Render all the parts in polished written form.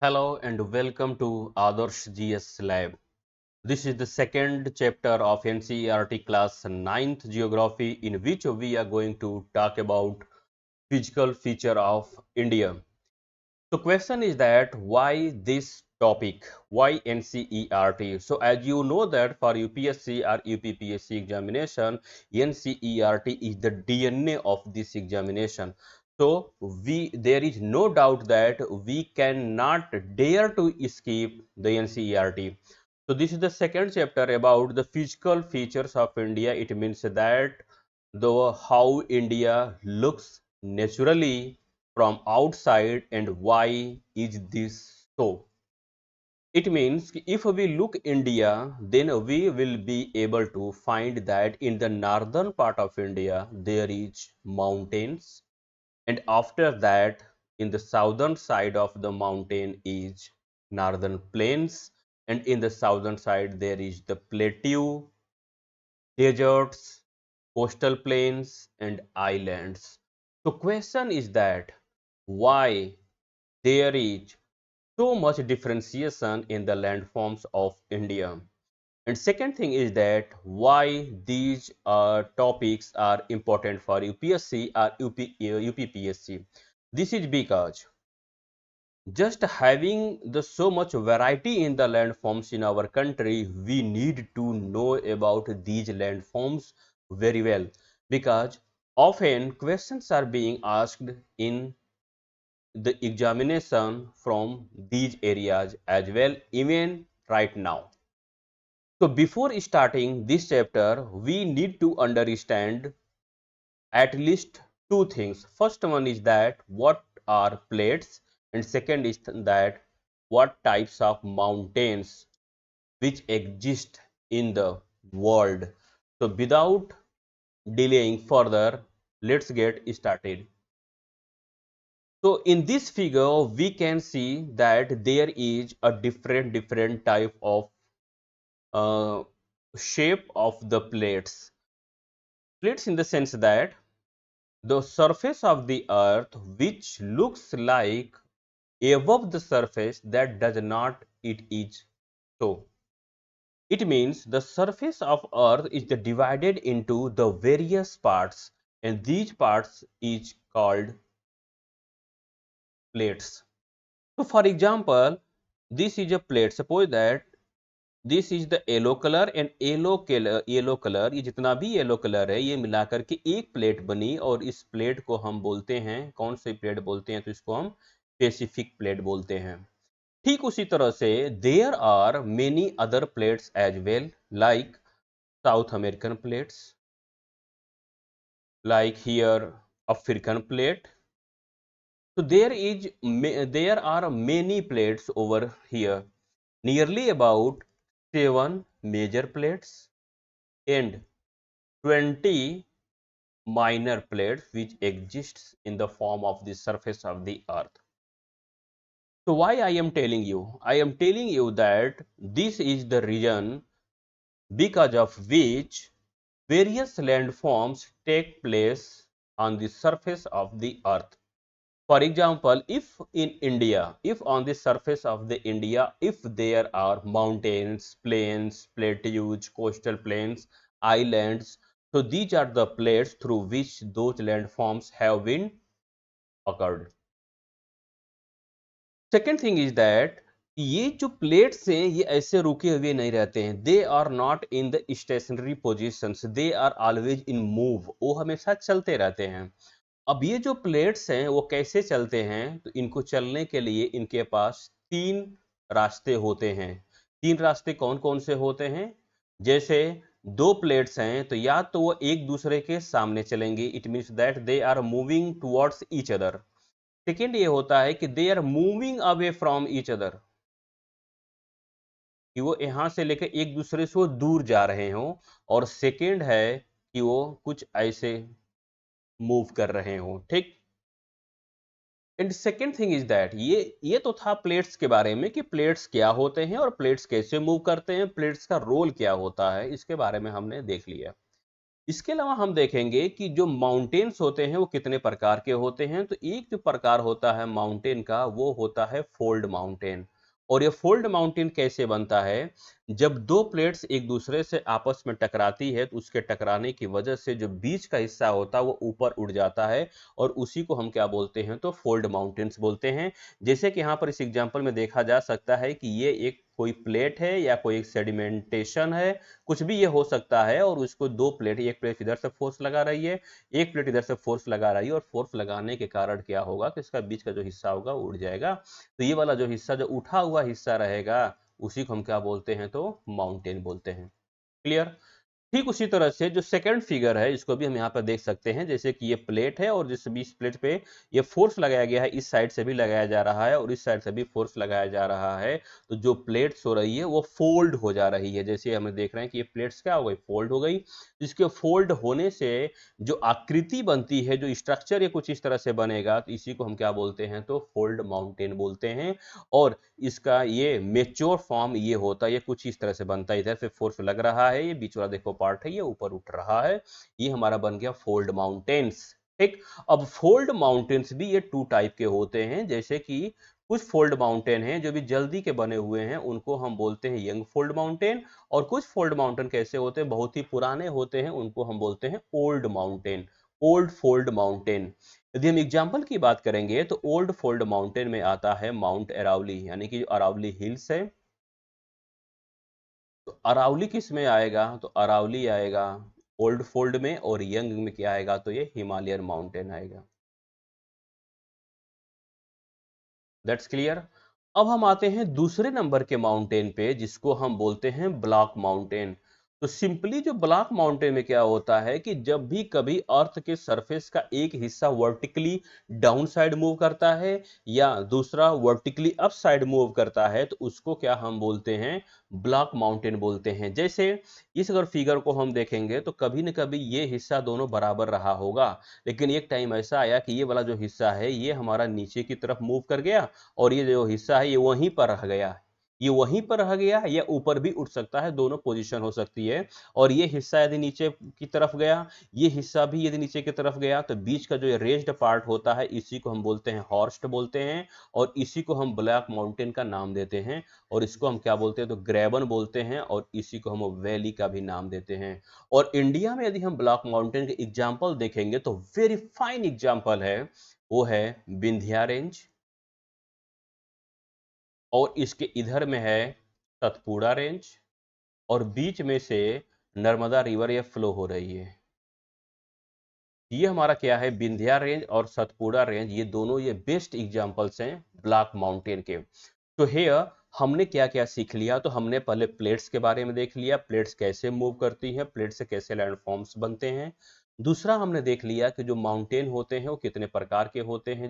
Hello and welcome to Adarsh GS Lab. This is the second chapter of NCERT class 9th Geography in which we are going to talk about physical feature of India. So question is that why this topic? Why NCERT? So as you know that for UPSC or UPPSC examination, NCERT is the DNA of this examination. So there is no doubt that we cannot dare to escape the NCERT. So this is the second chapter about the physical features of India. It means that the how India looks naturally from outside and why is this so. It means if we look India, then we will be able to find that in the northern part of India there is mountains, and after that in the southern side of the mountain is northern plains, and in the southern side there is the plateau, deserts, coastal plains and islands. So question is that why there is so much differentiation in the landforms of India. And second thing is that why these topics are important for UPSC or UPPSC. This is because just having the so much variety in the landforms in our country, we need to know about these landforms very well, because often questions are being asked in the examination from these areas as well, even right now. So before starting this chapter, we need to understand at least two things. First one is that what are plates, and second is that what types of mountains which exist in the world. So without delaying further, let's get started. So in this figure, we can see that there is a different type of uh, shape of the plates. Plates in the sense that the surface of the earth which looks like above the surface, that does not it is so. It means the surface of earth is divided into the various parts, and these parts is called plates. So for example, this is a plate. Suppose that this is the yellow colour and yellow colour, ये जितना भी yellow colour है ये मिलाकर के एक plate बनी, और इस प्लेट को हम बोलते हैं, कौन सी प्लेट बोलते हैं, तो इसको हम पैसिफिक प्लेट बोलते हैं। ठीक उसी तरह से there are many other plates as well, like South American plates, like here African plate. So there are many plates over here, nearly about 7 major plates and 20 minor plates which exists in the form of the surface of the earth. So why I am telling you? I am telling you that this is the reason because of which various landforms take place on the surface of the earth. For example, if in India, if on the surface of the India, if there are mountains, plains, plateaus, coastal plains, islands, so these are the places through which those landforms have been occurred. Second thing is that ये जो plates हैं ये ऐसे रुके हुए नहीं रहते हैं, they are not in the stationary positions, they are always in move, वो हमेशा चलते रहते हैं। अब ये जो प्लेट्स हैं वो कैसे चलते हैं, तो इनको चलने के लिए इनके पास तीन रास्ते होते हैं। तीन रास्ते कौन कौन से होते हैं? जैसे दो प्लेट्स हैं तो या तो वो एक दूसरे के सामने चलेंगे, it means that they are moving towards each other. Second ये होता है कि they are moving away from each other, कि वो यहां से लेकर एक दूसरे से वो दूर जा रहे हो, और सेकेंड है कि वो कुछ ऐसे मूव कर रहे हो। ठीक। And second thing is that ये तो था प्लेट्स के बारे में कि प्लेट्स क्या होते हैं और प्लेट्स कैसे मूव करते हैं, प्लेट्स का रोल क्या होता है, इसके बारे में हमने देख लिया। इसके अलावा हम देखेंगे कि जो माउंटेन्स होते हैं वो कितने प्रकार के होते हैं। तो एक जो प्रकार होता है माउंटेन का वो होता है फोल्ड माउंटेन। और ये फोल्ड माउंटेन कैसे बनता है, जब दो प्लेट्स एक दूसरे से आपस में टकराती है तो उसके टकराने की वजह से जो बीच का हिस्सा होता है वो ऊपर उड़ जाता है और उसी को हम क्या बोलते हैं, तो फोल्ड माउंटेन्स बोलते हैं। जैसे कि यहाँ पर इस एग्जांपल में देखा जा सकता है कि ये एक कोई प्लेट है या कोई एक सेडिमेंटेशन है, कुछ भी ये हो सकता है। और उसको दो प्लेट, एक प्लेट इधर से फोर्स लगा रही है, एक प्लेट इधर से फोर्स लगा रही है, और फोर्स लगाने के कारण क्या होगा कि इसका बीच का जो हिस्सा होगा वो उड़ जाएगा। तो ये वाला जो हिस्सा, जो उठा हुआ हिस्सा रहेगा, उसी को हम क्या बोलते हैं, तो माउंटेन बोलते हैं। क्लियर। ठीक उसी तरह से जो सेकंड फिगर है इसको भी हम यहाँ पर देख सकते हैं। जैसे कि ये प्लेट है और जिस बीच प्लेट पे ये फोर्स लगाया गया है, इस साइड से भी लगाया जा रहा है और इस साइड से भी फोर्स लगाया जा रहा है। तो जो प्लेट्स हो रही है वो फोल्ड हो जा रही है। जैसे हम देख रहे हैं कि ये प्लेट्स क्या हो गई, फोल्ड हो गई। इसके फोल्ड होने से जो आकृति बनती है, जो स्ट्रक्चर ये कुछ इस तरह से बनेगा, तो इसी को हम क्या बोलते हैं, तो फोल्ड माउंटेन बोलते हैं। और इसका ये मेच्योर फॉर्म ये होता है, ये कुछ इस तरह से बनता है। इधर से फोर्स लग रहा है, ये बीच वाला देखो पार्ट है ये ऊपर उठ रहा है, ये हमारा बन गया फोल्ड माउंटेन्स। ठीक। अब फोल्ड माउंटेन्स भी ये टू टाइप के होते हैं। जैसे कि कुछ फोल्ड माउंटेन हैं जो भी जल्दी के बने हुए हैं, उनको हम बोलते हैं यंग फोल्ड माउंटेन। और कुछ फोल्ड माउंटेन कैसे होते हैं, बहुत ही पुराने होते हैं, उनको हम बोलते हैं old mountain, old fold mountain. यदि हम एग्जाम्पल की बात करेंगे तो ओल्ड फोल्ड माउंटेन में आता है माउंट अरावली, यानी कि जो अरावली हिल्स है। तो अरावली किस में आएगा, तो अरावली आएगा ओल्ड फोल्ड में, और यंग में क्या आएगा, तो ये हिमालयन माउंटेन आएगा। That's clear. अब हम आते हैं दूसरे नंबर के माउंटेन पे, जिसको हम बोलते हैं ब्लॉक माउंटेन। तो सिंपली जो ब्लॉक माउंटेन में क्या होता है कि जब भी कभी अर्थ के सरफेस का एक हिस्सा वर्टिकली डाउन साइड मूव करता है या दूसरा वर्टिकली अप साइड मूव करता है, तो उसको क्या हम बोलते हैं, ब्लॉक माउंटेन बोलते हैं। जैसे इस अगर फिगर को हम देखेंगे तो कभी न कभी ये हिस्सा दोनों बराबर रहा होगा, लेकिन एक टाइम ऐसा आया कि ये वाला जो हिस्सा है ये हमारा नीचे की तरफ मूव कर गया, और ये जो हिस्सा है ये वहीं पर रह गया। ये वहीं पर रह गया या ऊपर भी उठ सकता है, दोनों पोजीशन हो सकती है। और ये हिस्सा यदि नीचे की तरफ गया, ये हिस्सा भी यदि नीचे की तरफ गया, तो बीच का जो ये रेज्ड पार्ट होता है इसी को हम बोलते हैं हॉर्स्ट बोलते हैं, और इसी को हम ब्लैक माउंटेन का नाम देते हैं। और इसको हम क्या बोलते हैं, तो ग्रेबन बोलते हैं, और इसी को हम वैली का भी नाम देते हैं। और इंडिया में यदि हम ब्लैक माउंटेन के एग्जाम्पल देखेंगे तो वेरी फाइन एग्जाम्पल है, वो है विंध्या रेंज, और इसके इधर में है सतपुड़ा रेंज, और बीच में से नर्मदा रिवर ये फ्लो हो रही है। ये हमारा क्या है, विंध्या रेंज और सतपुड़ा रेंज, ये दोनों ये बेस्ट एग्जांपल्स हैं ब्लैक माउंटेन के। तो हेयर हमने क्या क्या सीख लिया, तो हमने पहले प्लेट्स के बारे में देख लिया, प्लेट्स कैसे मूव करती हैं, प्लेट से कैसे लैंडफॉर्म्स बनते हैं। दूसरा हमने देख लिया कि जो माउंटेन होते हैं वो कितने प्रकार के होते हैं,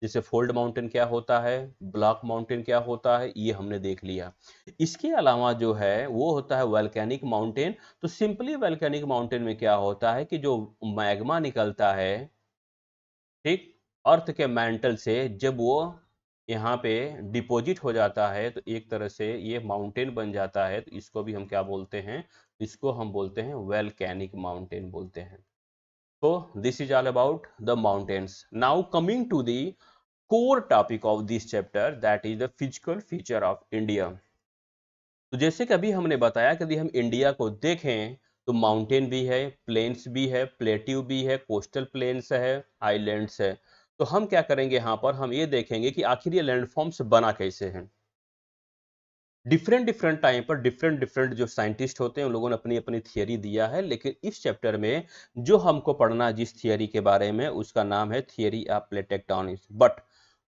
जैसे फोल्ड माउंटेन क्या होता है, ब्लॉक माउंटेन क्या होता है, ये हमने देख लिया। इसके अलावा जो है वो होता है वैल्केनिक माउंटेन। तो सिंपली वैल्केनिक माउंटेन में क्या होता है कि जो मैग्मा निकलता है, ठीक, अर्थ के मैंटल से, जब वो यहाँ पे डिपॉजिट हो जाता है तो एक तरह से ये माउंटेन बन जाता है। तो इसको भी हम क्या बोलते हैं, इसको हम बोलते हैं वैल्केनिक माउंटेन बोलते हैं। तो this is all about the mountains. Now coming to the core topic of this chapter, that is the physical feature of India। तो जैसे कि अभी हमने बताया कि यदि हम इंडिया को देखें तो माउंटेन भी है, प्लेन्स भी है, प्लेट्यू भी है, कोस्टल प्लेन्स है, आइलैंड्स है। तो हम क्या करेंगे, यहाँ पर हम ये देखेंगे कि आखिर ये लैंडफॉर्म्स बना कैसे हैं। डिफरेंट डिफरेंट टाइम पर डिफरेंट डिफरेंट जो साइंटिस्ट होते हैं उन लोगों ने अपनी अपनी थियरी दिया है, लेकिन इस चैप्टर में जो हमको पढ़ना है जिस थियरी के बारे में, उसका नाम है theory of plate tectonics. But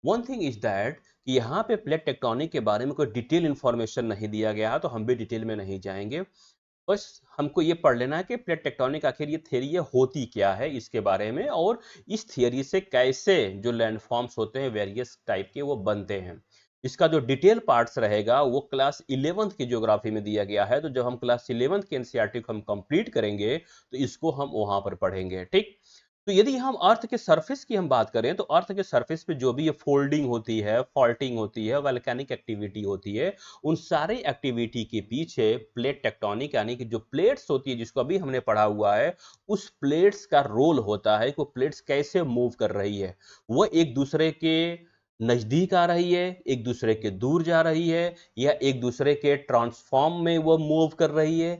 one thing is that कि यहाँ पे प्लेट टेक्टोनिक के बारे में कोई डिटेल इंफॉर्मेशन नहीं दिया गया है, तो हम भी डिटेल में नहीं जाएंगे। बस हमको ये पढ़ लेना है कि प्लेट टेक्टोनिक आखिर ये थियरी ये होती क्या है इसके बारे में, और इस थियरी से कैसे जो लैंडफॉर्म्स होते हैं वेरियस टाइप के वो बनते हैं। इसका जो डिटेल पार्ट्स रहेगा वो क्लास 11th की ज्योग्राफी में दिया गया है। तो जब हम क्लास 11th के एनसीईआरटी को हम कंप्लीट करेंगे तो इसको हम वहां पर पढ़ेंगे। ठीक। तो यदि हम अर्थ के सरफेस की हम बात करें तो अर्थ के सरफेस पे जो भी ये फोल्डिंग होती है, फॉल्टिंग होती है, वल्केनिक एक्टिविटी होती है, उन सारी एक्टिविटी के पीछे प्लेट टेक्टोनिक यानी कि जो प्लेट्स होती है जिसको अभी हमने पढ़ा हुआ है, उस प्लेट्स का रोल होता है कि वो प्लेट्स कैसे मूव कर रही है। वो एक दूसरे के नजदीक आ रही है, एक दूसरे के दूर जा रही है, या एक दूसरे के ट्रांसफॉर्म में वो मूव कर रही है।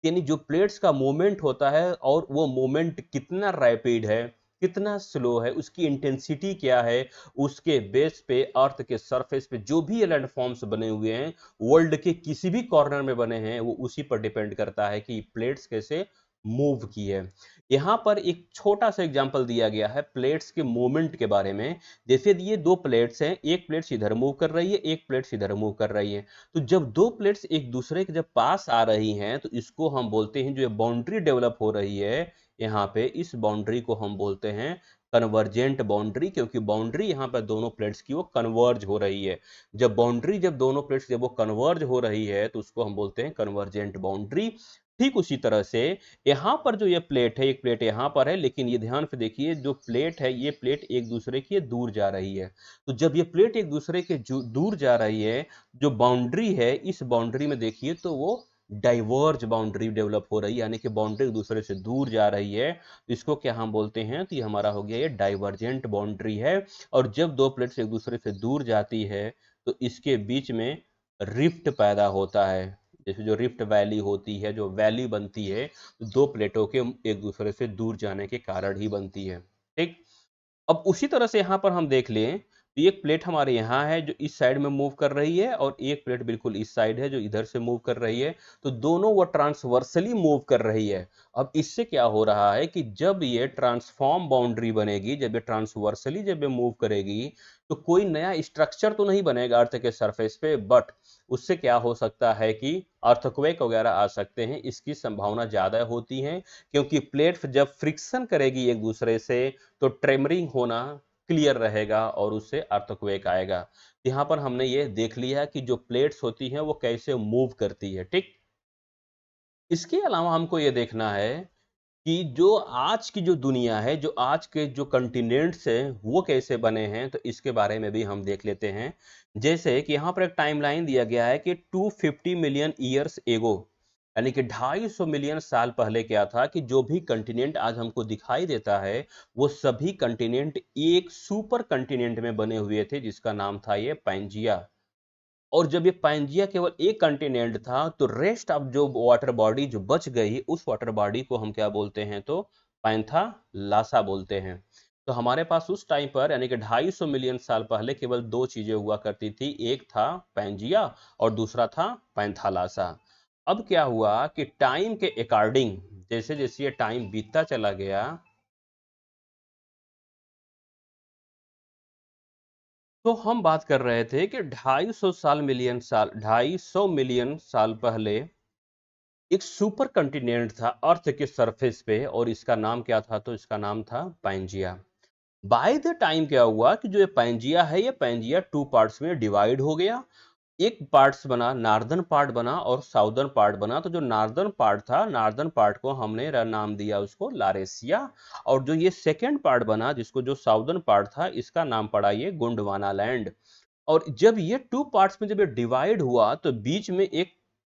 यानी जो प्लेट्स का मूवमेंट होता है और वो मूवमेंट कितना रैपिड है, कितना स्लो है, उसकी इंटेंसिटी क्या है, उसके बेस पे अर्थ के सरफेस पे जो भी लैंडफॉर्म्स बने हुए हैं, वर्ल्ड के किसी भी कॉर्नर में बने हैं, वो उसी पर डिपेंड करता है कि प्लेट्स कैसे मूव की है। यहाँ पर एक छोटा सा एग्जांपल दिया गया है प्लेट्स के मूवमेंट के बारे में। जैसे ये दो प्लेट्स हैं, एक प्लेट इधर मूव कर रही है, एक प्लेट इधर मूव कर रही है। तो जब दो प्लेट्स एक दूसरे के जब पास आ रही हैं तो इसको हम बोलते हैं, जो ये बाउंड्री डेवलप हो रही है यहाँ पे, इस बाउंड्री को हम बोलते हैं कन्वर्जेंट बाउंड्री, क्योंकि बाउंड्री यहाँ पर दोनों प्लेट्स की वो कन्वर्ज हो रही है। जब बाउंड्री, जब दोनों प्लेट्स जब वो कन्वर्ज हो रही है तो उसको हम बोलते हैं कन्वर्जेंट बाउंड्री। ठीक उसी तरह से यहाँ पर जो ये प्लेट है, एक प्लेट यहाँ पर है, लेकिन ये ध्यान से देखिए, जो प्लेट है ये प्लेट एक दूसरे की दूर जा रही है। तो जब ये प्लेट एक दूसरे के दूर जा रही है, जो बाउंड्री है, इस बाउंड्री में देखिए तो वो डाइवर्ज बाउंड्री डेवलप हो रही है, यानी कि बाउंड्री एक दूसरे से दूर जा रही है। तो इसको क्या हम बोलते हैं, तो ये हमारा हो गया ये डाइवर्जेंट बाउंड्री है। और जब दो प्लेट्स एक दूसरे से दूर जाती है तो इसके बीच में रिफ्ट पैदा होता है। जैसे जो रिफ्ट वैली होती है, जो वैली बनती है, दो प्लेटों के एक दूसरे से दूर जाने के कारण ही बनती है। ठीक। अब उसी तरह से यहाँ पर हम देख लें तो एक प्लेट हमारे यहाँ है जो इस साइड में मूव कर रही है, और एक प्लेट बिल्कुल इस साइड है जो इधर से मूव कर रही है। तो दोनों वो ट्रांसवर्सली मूव कर रही है। अब इससे क्या हो रहा है कि जब ये ट्रांसफॉर्म बाउंड्री बनेगी, जब ये ट्रांसवर्सली जब ये मूव करेगी, तो कोई नया स्ट्रक्चर तो नहीं बनेगा अर्थ के सरफेस पे, बट उससे क्या हो सकता है कि अर्थक्वेक वगैरह आ सकते हैं, इसकी संभावना ज्यादा होती है। क्योंकि प्लेट जब फ्रिक्शन करेगी एक दूसरे से तो ट्रेमरिंग होना क्लियर रहेगा और उससे अर्थक्वेक आएगा। यहाँ पर हमने ये देख लिया कि जो प्लेट्स होती हैं वो कैसे मूव करती है। ठीक। इसके अलावा हमको ये देखना है कि जो आज की जो दुनिया है, जो आज के जो कंटिनेंट्स हैं, वो कैसे बने हैं, तो इसके बारे में भी हम देख लेते हैं। जैसे कि यहाँ पर एक टाइमलाइन दिया गया है कि 250 मिलियन ईयर्स एगो, यानी कि 250 मिलियन साल पहले क्या था कि जो भी कंटिनेंट आज हमको दिखाई देता है, वो सभी कंटिनेंट एक सुपर कंटिनेंट में बने हुए थे जिसका नाम था ये पैंजिया। और जब ये पैंजिया केवल एक कंटिनेंट था तो रेस्ट ऑफ जो वाटर बॉडी जो बच गई, उस वाटर बॉडी को हम क्या बोलते हैं, तो पैंथालासा बोलते हैं। तो हमारे पास उस टाइम पर यानी कि 250 मिलियन साल पहले केवल दो चीजें हुआ करती थी, एक था पैंजिया और दूसरा था पैंथालासा। अब क्या हुआ कि टाइम के अकॉर्डिंग, जैसे जैसे ये टाइम बीतता चला गया, तो हम बात कर रहे थे कि 250 मिलियन साल पहले एक सुपर कंटिनेंट था अर्थ के सरफेस पे, और इसका नाम क्या था, तो इसका नाम था पैंजिया। बाय द टाइम क्या हुआ कि जो ये पैंजिया है, ये पैंजिया टू पार्ट्स में डिवाइड हो गया। एक पार्ट्स बना, नॉर्दर्न पार्ट बना और साउदर्न पार्ट बना। तो जो नॉर्दर्न पार्ट था, नॉर्दर्न पार्ट को हमने नाम दिया उसको लारेसिया, और जो ये सेकेंड पार्ट बना, जिसको जो साउदर्न पार्ट था, इसका नाम पड़ा ये गोंडवाना लैंड। और जब ये टू पार्ट्स में जब ये डिवाइड हुआ तो बीच में एक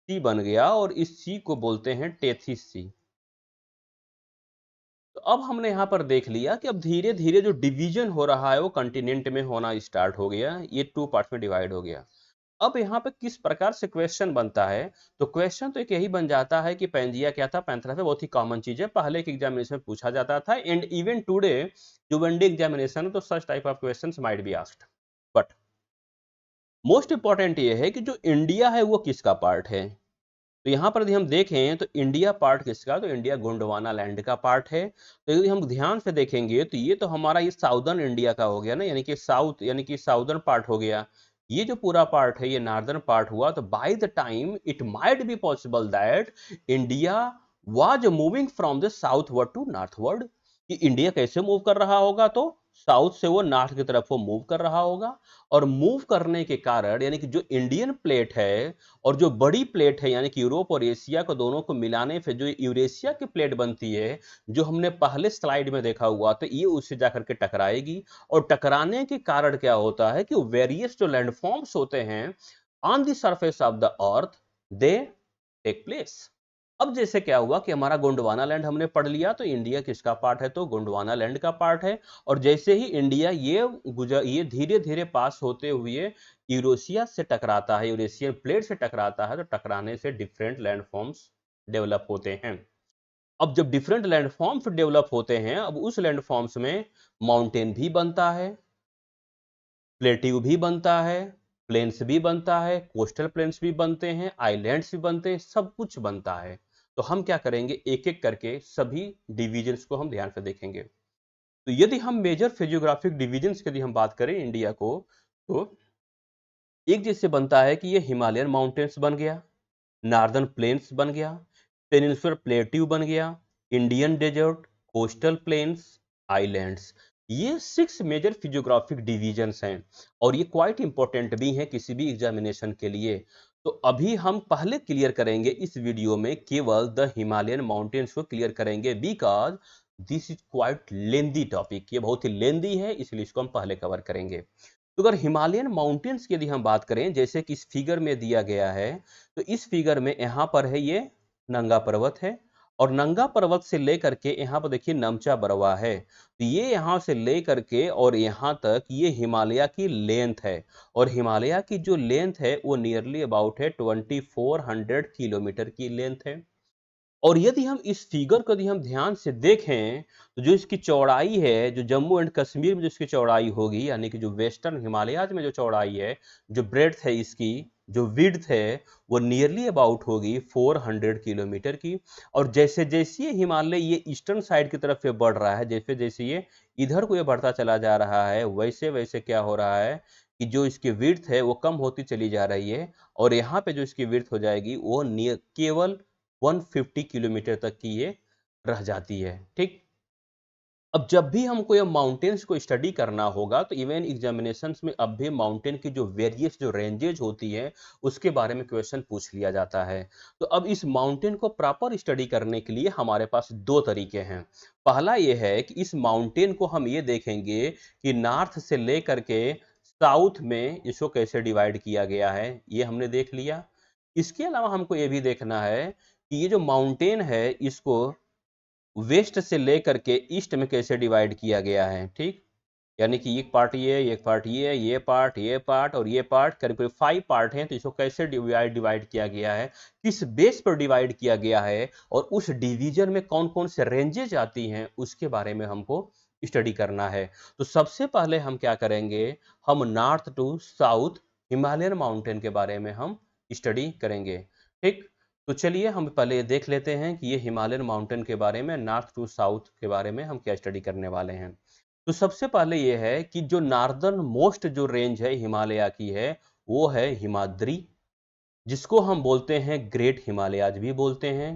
सी बन गया, और इस सी को बोलते हैं टेथिस सी। तो अब हमने यहाँ पर देख लिया कि अब धीरे धीरे जो डिवीजन हो रहा है वो कंटिनेंट में होना स्टार्ट हो गया, ये टू पार्ट्स में डिवाइड हो गया। अब यहाँ पे किस प्रकार से क्वेश्चन बनता है, तो क्वेश्चन तो एक यही बन जाता है कि पैंजिया क्या था, पैंथेरा था। बहुत ही कॉमन चीज है, पहले के एग्जामिनेशन में पूछा जाता था, एंड इवन टुडे जो वनडे एग्जामिनेशन, तो such type of questions might be asked. But most important ये है कि जो इंडिया है वो किसका पार्ट है। तो यहाँ पर यदि हम देखें तो इंडिया पार्ट किसका, तो इंडिया गोंडवाना लैंड का पार्ट है। तो यदि हम ध्यान से देखेंगे तो ये तो हमारा ये साउदर्न इंडिया का हो गया ना, यानी कि साउथ, यानी कि साउदर्न पार्ट हो गया। ये जो पूरा पार्ट है ये नॉर्दर्न पार्ट हुआ। तो by the time it might be possible that India was moving from the southward to northward. कि इंडिया कैसे मूव कर रहा होगा, तो साउथ से वो नॉर्थ की तरफ वो मूव कर रहा होगा, और मूव करने के कारण यानी कि जो इंडियन प्लेट है और जो बड़ी प्लेट है यानी कि यूरोप और एशिया को दोनों को मिलाने से जो यूरेशिया की प्लेट बनती है, जो हमने पहले स्लाइड में देखा हुआ, तो ये उससे जाकर के टकराएगी। और टकराने के कारण क्या होता है कि वेरियस जो लैंडफॉर्म्स होते हैं on the surface of the earth they take place. अब जैसे क्या हुआ कि हमारा गोंडवाना लैंड हमने पढ़ लिया, तो इंडिया किसका पार्ट है, तो गोंडवाना लैंड का पार्ट है। और जैसे ही इंडिया ये धीरे धीरे पास होते हुए यूरेशिया से टकराता है, यूरेशियन प्लेट से टकराता है, तो टकराने से डिफरेंट लैंडफॉर्म्स डेवलप होते हैं। अब जब डिफरेंट लैंडफॉर्म्स डेवलप होते हैं, अब उस लैंडफॉर्म्स में माउंटेन भी बनता है, प्लेट्यू भी बनता है, प्लेन्स भी बनता है, कोस्टल प्लेन्स भी बनते हैं, आइलैंड्स भी बनते हैं, सब कुछ बनता है। तो हम क्या करेंगे, एक एक करके सभी डिविजन्स को हम ध्यान से देखेंगे। तो यदि हम मेजर फिजियोग्राफिक डिविजन्स की यदि हम बात करें इंडिया को, तो एक जैसे बनता है कि ये हिमालयन माउंटेन्स बन गया, नॉर्दर्न प्लेन्स बन गया, पेनिनसुलर प्लेट्यू बन गया, Indian desert, coastal plains, islands. ये 6 मेजर फिजियोग्राफिक डिवीजन्स हैं, और ये क्वाइट इंपॉर्टेंट भी हैं किसी भी एग्जामिनेशन के लिए। तो अभी हम पहले क्लियर करेंगे इस वीडियो में केवल द हिमालयन माउंटेन्स को क्लियर करेंगे, because this is quite lengthy topic, ये बहुत ही लेंदी है, इसलिए इसको हम पहले कवर करेंगे। तो अगर हिमालयन माउंटेन्स की यदि हम बात करें, जैसे कि इस फिगर में दिया गया है, तो इस फिगर में यहाँ पर है ये नंगा पर्वत है, और नंगा पर्वत से लेकर के यहाँ पर देखिए नमचा बरवा है, तो ये यहाँ से लेकर के और यहाँ तक ये हिमालय की लेंथ है, और हिमालय की जो लेंथ है वो नियरली अबाउट है 2400 किलोमीटर की लेंथ है। और यदि हम इस फिगर को यदि हम ध्यान से देखें, तो जो इसकी चौड़ाई है, जो जम्मू एंड कश्मीर में जो इसकी चौड़ाई होगी, यानी कि जो वेस्टर्न हिमालयाज में जो चौड़ाई है, जो ब्रेड्थ है इसकी, जो विड्थ है, वो नियरली अबाउट होगी 400 किलोमीटर की। और जैसे जैसे ये हिमालय ये ईस्टर्न साइड की तरफ ये बढ़ रहा है, जैसे जैसे ये इधर को ये बढ़ता चला जा रहा है, वैसे वैसे क्या हो रहा है कि जो इसकी विड्थ है वो कम होती चली जा रही है, और यहाँ पे जो इसकी विड्थ हो जाएगी वो केवल 150 किलोमीटर तक की ये रह जाती है। ठीक, अब जब भी हमको ये माउंटेन्स को स्टडी करना होगा, तो इवन एग्जामिनेशंस में अब भी माउंटेन की जो वेरियस जो रेंजेज होती है उसके बारे में क्वेश्चन पूछ लिया जाता है। तो अब इस माउंटेन को प्रॉपर स्टडी करने के लिए हमारे पास दो तरीके हैं। पहला ये है कि इस माउंटेन को हम ये देखेंगे कि नॉर्थ से लेकर के साउथ में इसको कैसे डिवाइड किया गया है, ये हमने देख लिया। इसके अलावा हमको ये भी देखना है कि ये जो माउंटेन है इसको वेस्ट से लेकर के ईस्ट में कैसे डिवाइड किया गया है। ठीक, यानी कि एक पार्ट ये, एक पार्ट ये पार्ट, ये पार्ट और ये पार्ट, करीब करीब 5 पार्ट हैं। तो इसको कैसे डिवाइड किया गया है, किस बेस पर डिवाइड किया गया है, और उस डिवीजन में कौन कौन से रेंजेज आती हैं, उसके बारे में हमको स्टडी करना है। तो सबसे पहले हम क्या करेंगे, हम north to south Himalayan mountain के बारे में हम स्टडी करेंगे। ठीक, तो चलिए हम पहले ये देख लेते हैं कि ये हिमालयन माउंटेन के बारे में, नॉर्थ टू साउथ के बारे में हम क्या स्टडी करने वाले हैं। तो सबसे पहले ये है कि जो नॉर्दर्न मोस्ट जो रेंज है हिमालय की है, वो है हिमाद्री, जिसको हम बोलते हैं ग्रेट हिमालयाज भी बोलते हैं।